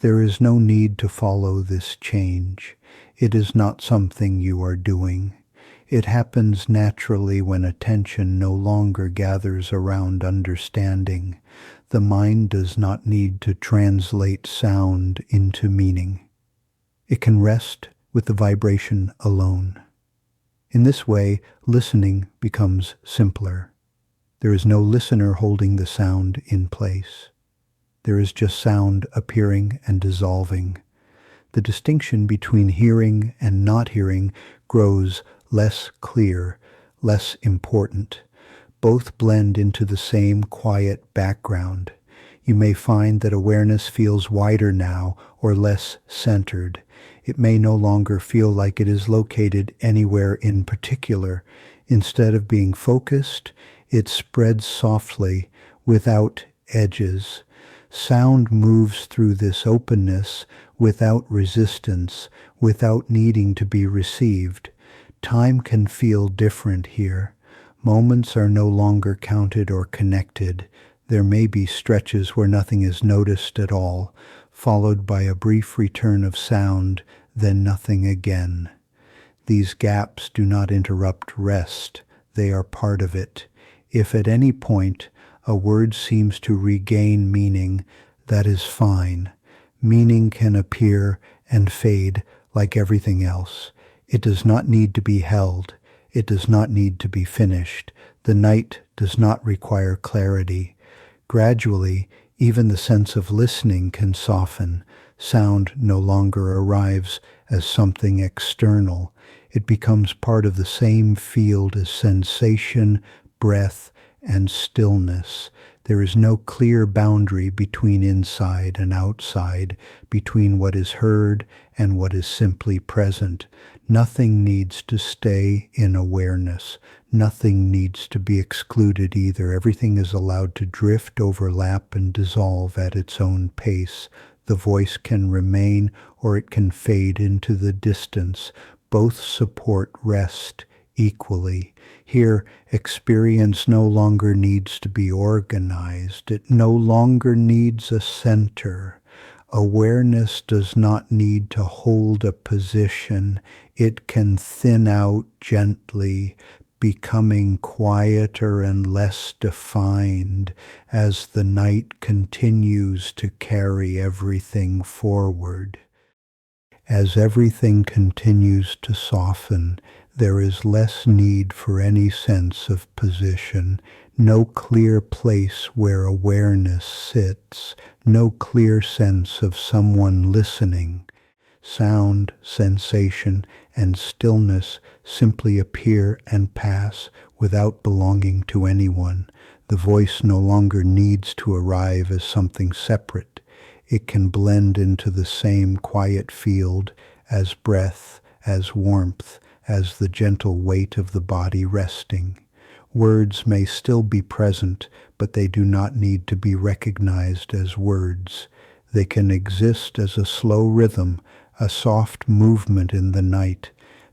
There is no need to follow this change. It is not something you are doing. It happens naturally when attention no longer gathers around understanding. The mind does not need to translate sound into meaning. It can rest with the vibration alone. In this way, listening becomes simpler. There is no listener holding the sound in place. There is just sound appearing and dissolving. The distinction between hearing and not hearing grows less clear, less important. Both blend into the same quiet background. You may find that awareness feels wider now or less centered. It may no longer feel like it is located anywhere in particular. Instead of being focused, it spreads softly, without edges. Sound moves through this openness without resistance, without needing to be received. Time can feel different here. Moments are no longer counted or connected. There may be stretches where nothing is noticed at all, followed by a brief return of sound, then nothing again. These gaps do not interrupt rest. They are part of it. If at any point a word seems to regain meaning, that is fine. Meaning can appear and fade like everything else. It does not need to be held. It does not need to be finished. The night does not require clarity. Gradually, even the sense of listening can soften. Sound no longer arrives as something external. It becomes part of the same field as sensation, breath, and stillness. There is no clear boundary between inside and outside, between what is heard and what is simply present. Nothing needs to stay in awareness. Nothing needs to be excluded either. Everything is allowed to drift, overlap, and dissolve at its own pace. The voice can remain or it can fade into the distance. Both support rest equally. Here, experience no longer needs to be organized. It no longer needs a center. Awareness does not need to hold a position. It can thin out gently, becoming quieter and less defined as the night continues to carry everything forward. As everything continues to soften, there is less need for any sense of position, no clear place where awareness sits, no clear sense of someone listening. Sound, sensation, and stillness simply appear and pass without belonging to anyone. The voice no longer needs to arrive as something separate. It can blend into the same quiet field as breath, as warmth, as the gentle weight of the body resting. Words may still be present, but they do not need to be recognized as words. They can exist as a slow rhythm, a soft movement in the night.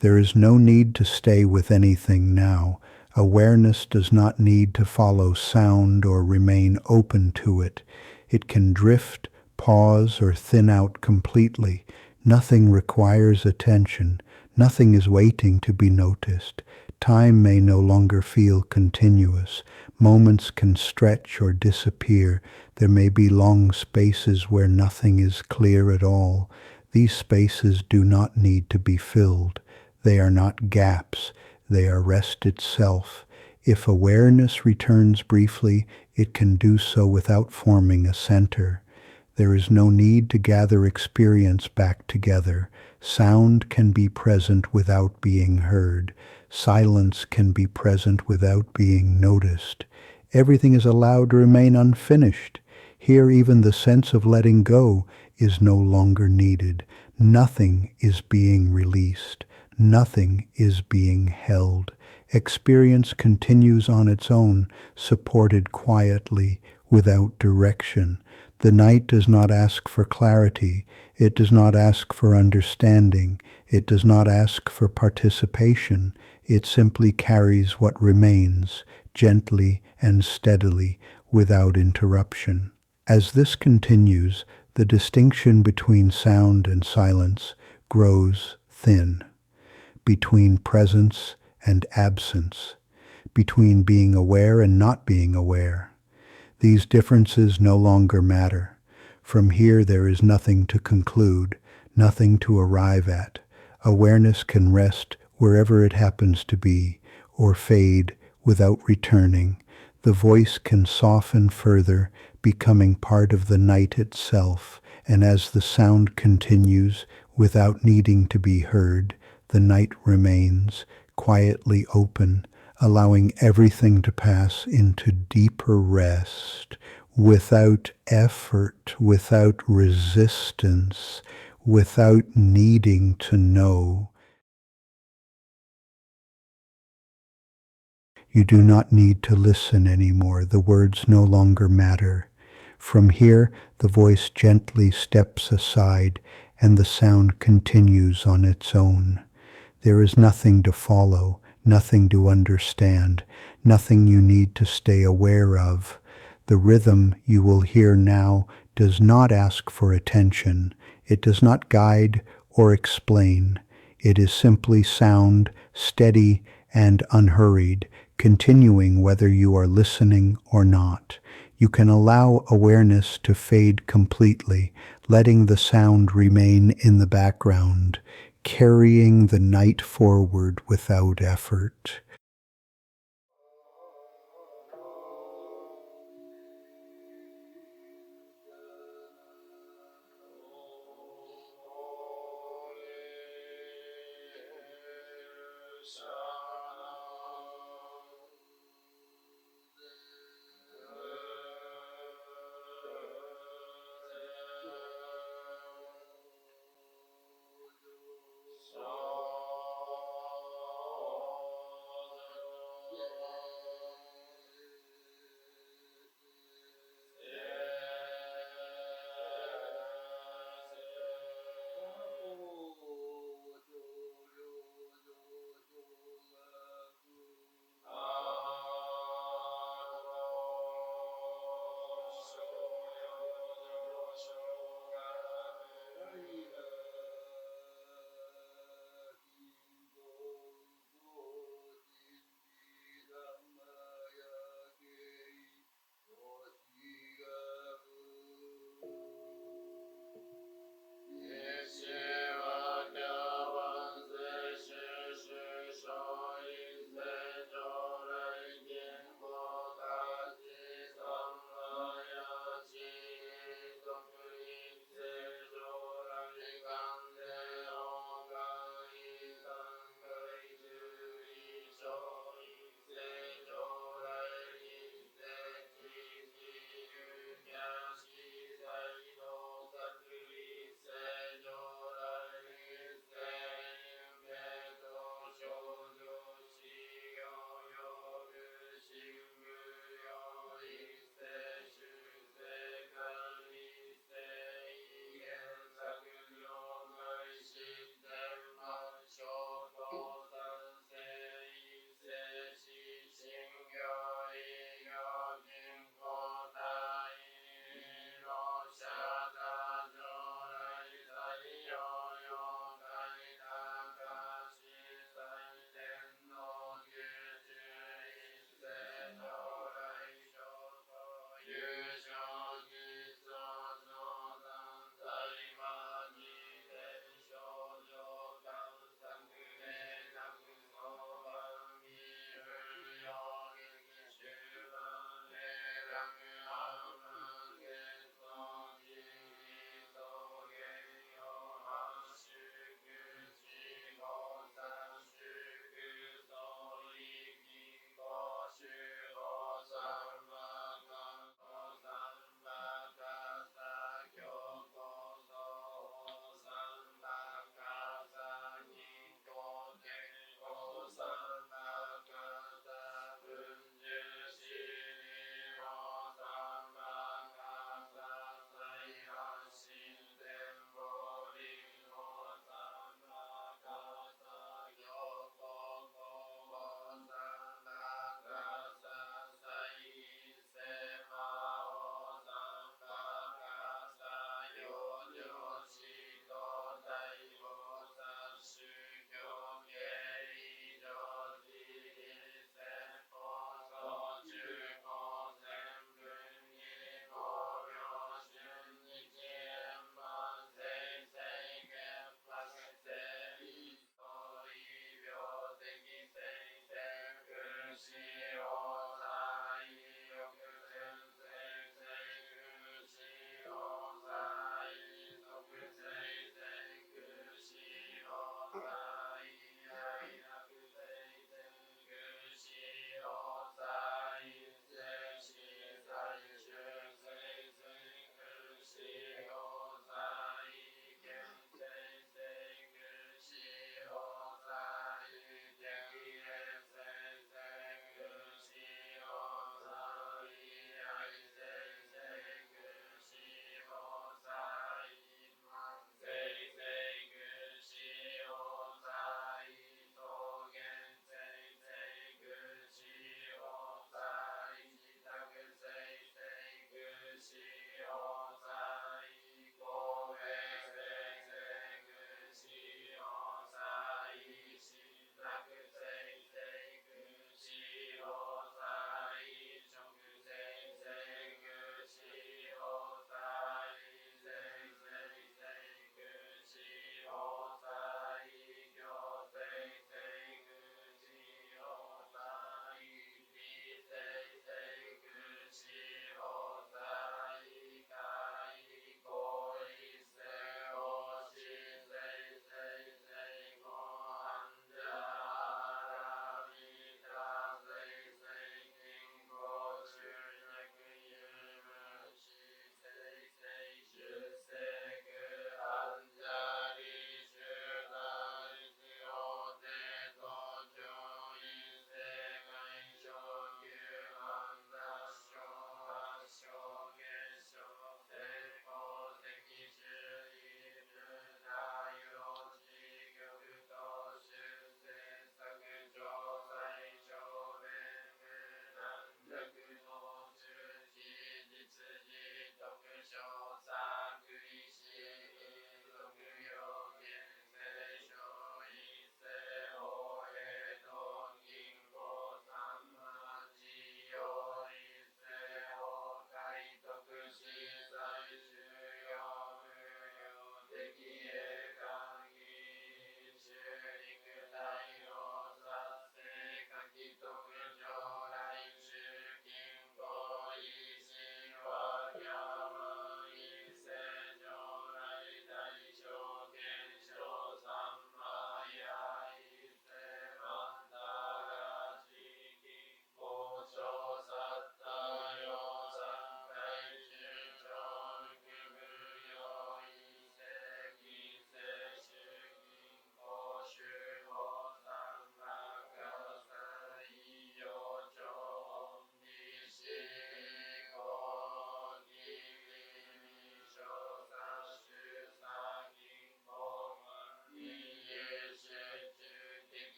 There is no need to stay with anything now. Awareness does not need to follow sound or remain open to it. It can drift, pause, or thin out completely. Nothing requires attention. Nothing is waiting to be noticed. Time may no longer feel continuous. Moments can stretch or disappear. There may be long spaces where nothing is clear at all. These spaces do not need to be filled. They are not gaps. They are rest itself. If awareness returns briefly, it can do so without forming a center. There is no need to gather experience back together. Sound can be present without being heard. Silence can be present without being noticed. Everything is allowed to remain unfinished. Here even the sense of letting go is no longer needed. Nothing is being released. Nothing is being held. Experience continues on its own, supported quietly, without direction. The night does not ask for clarity. It does not ask for understanding. It does not ask for participation. It simply carries what remains, gently and steadily, without interruption. As this continues, the distinction between sound and silence grows thin, between presence and absence, between being aware and not being aware. These differences no longer matter. From here there is nothing to conclude, nothing to arrive at. Awareness can rest wherever it happens to be, or fade without returning. The voice can soften further, becoming part of the night itself, and as the sound continues, without needing to be heard, the night remains, quietly open, allowing everything to pass into deeper rest, without effort, without resistance, without needing to know. You do not need to listen anymore. The words no longer matter. From here, the voice gently steps aside, and the sound continues on its own. There is nothing to follow, nothing to understand, nothing you need to stay aware of. The rhythm you will hear now does not ask for attention. It does not guide or explain. It is simply sound, steady, and unhurried, continuing whether you are listening or not. You can allow awareness to fade completely, letting the sound remain in the background, carrying the night forward without effort.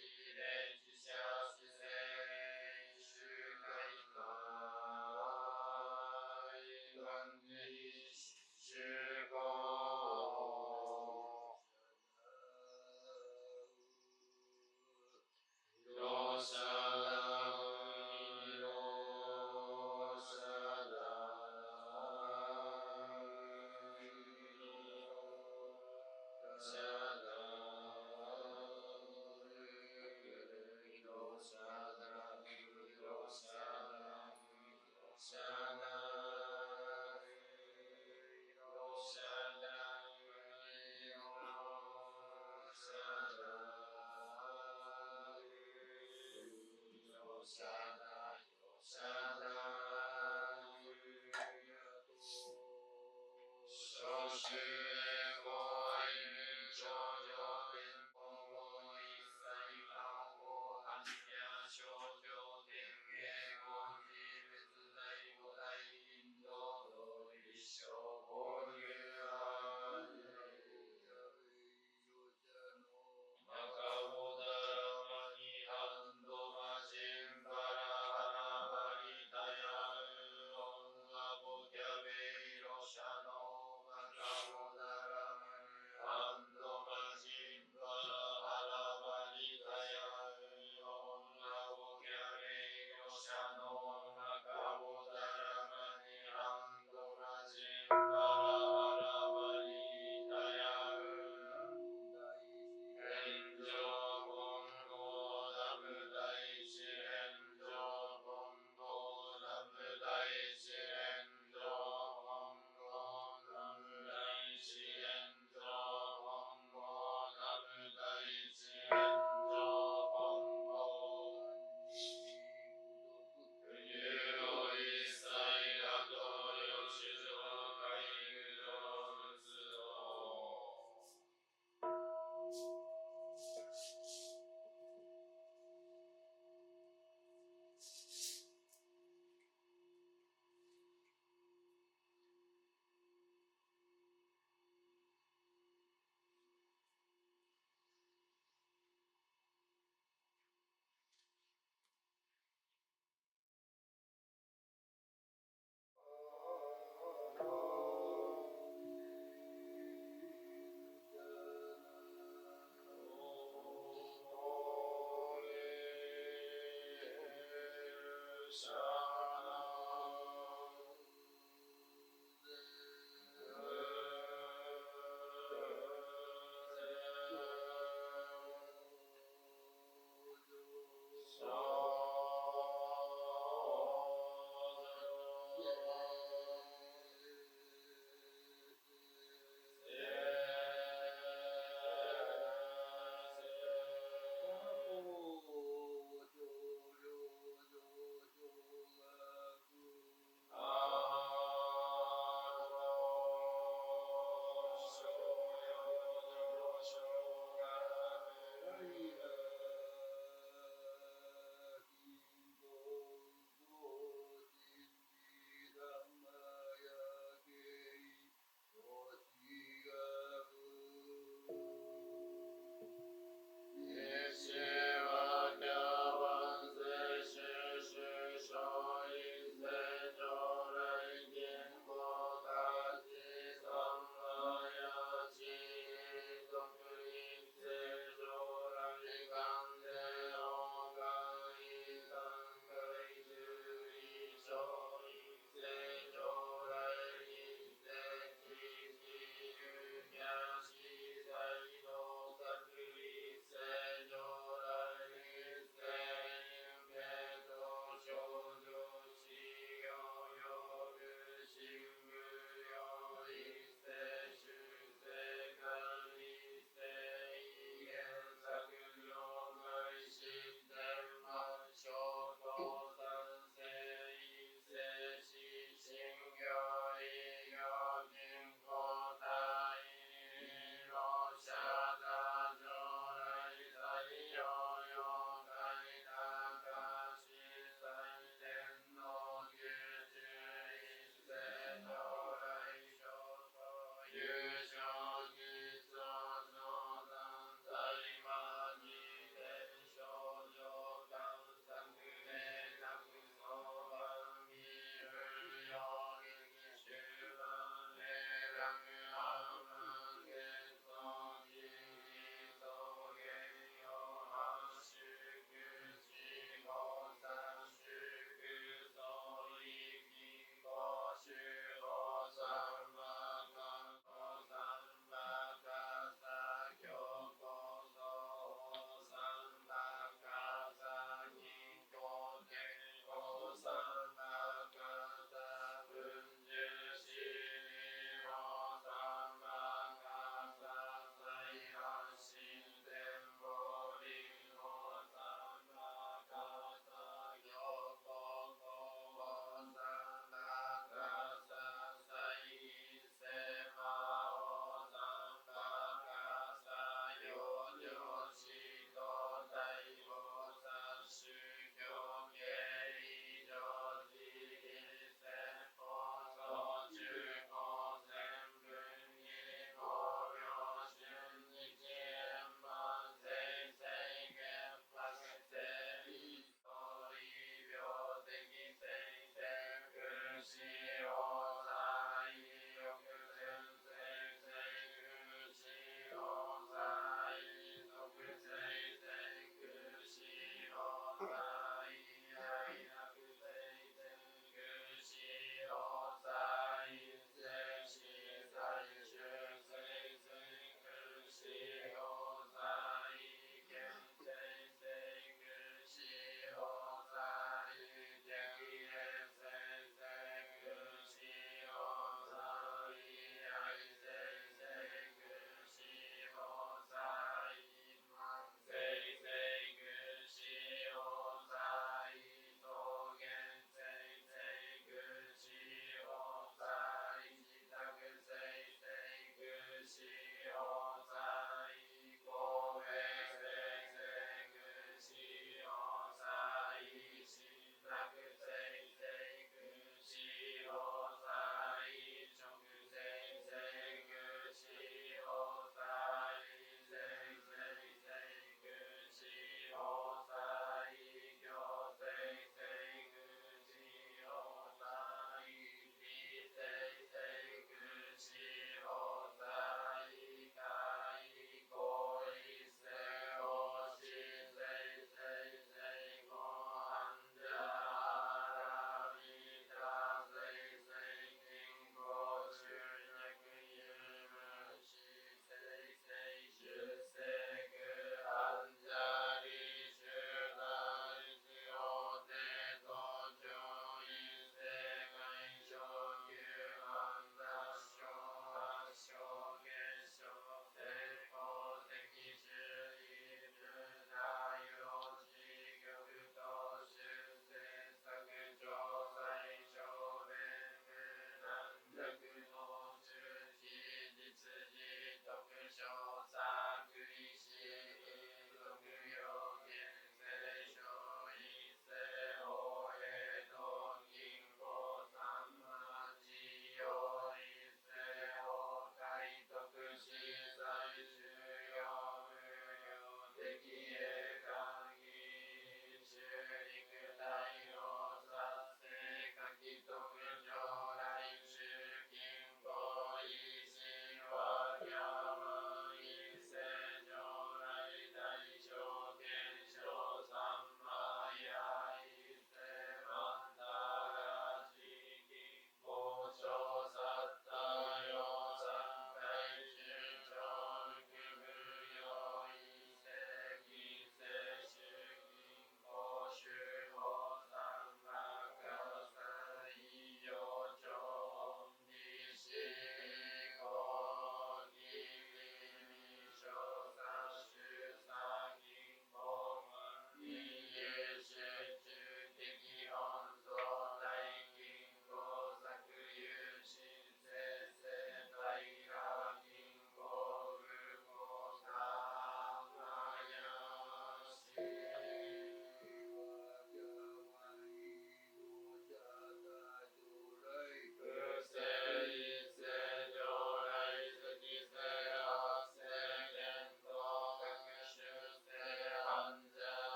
自己礼自者自然主会か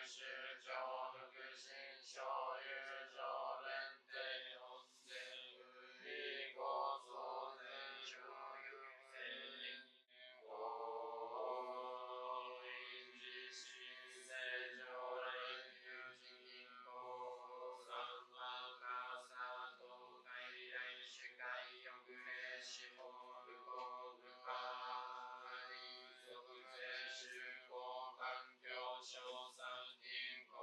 宗福心所有上連帝本天無意合相前所有聖人法因自心正常連有自銀行三万化佐東海来世界欲霊死法不幸不可即税宗環境小三銀行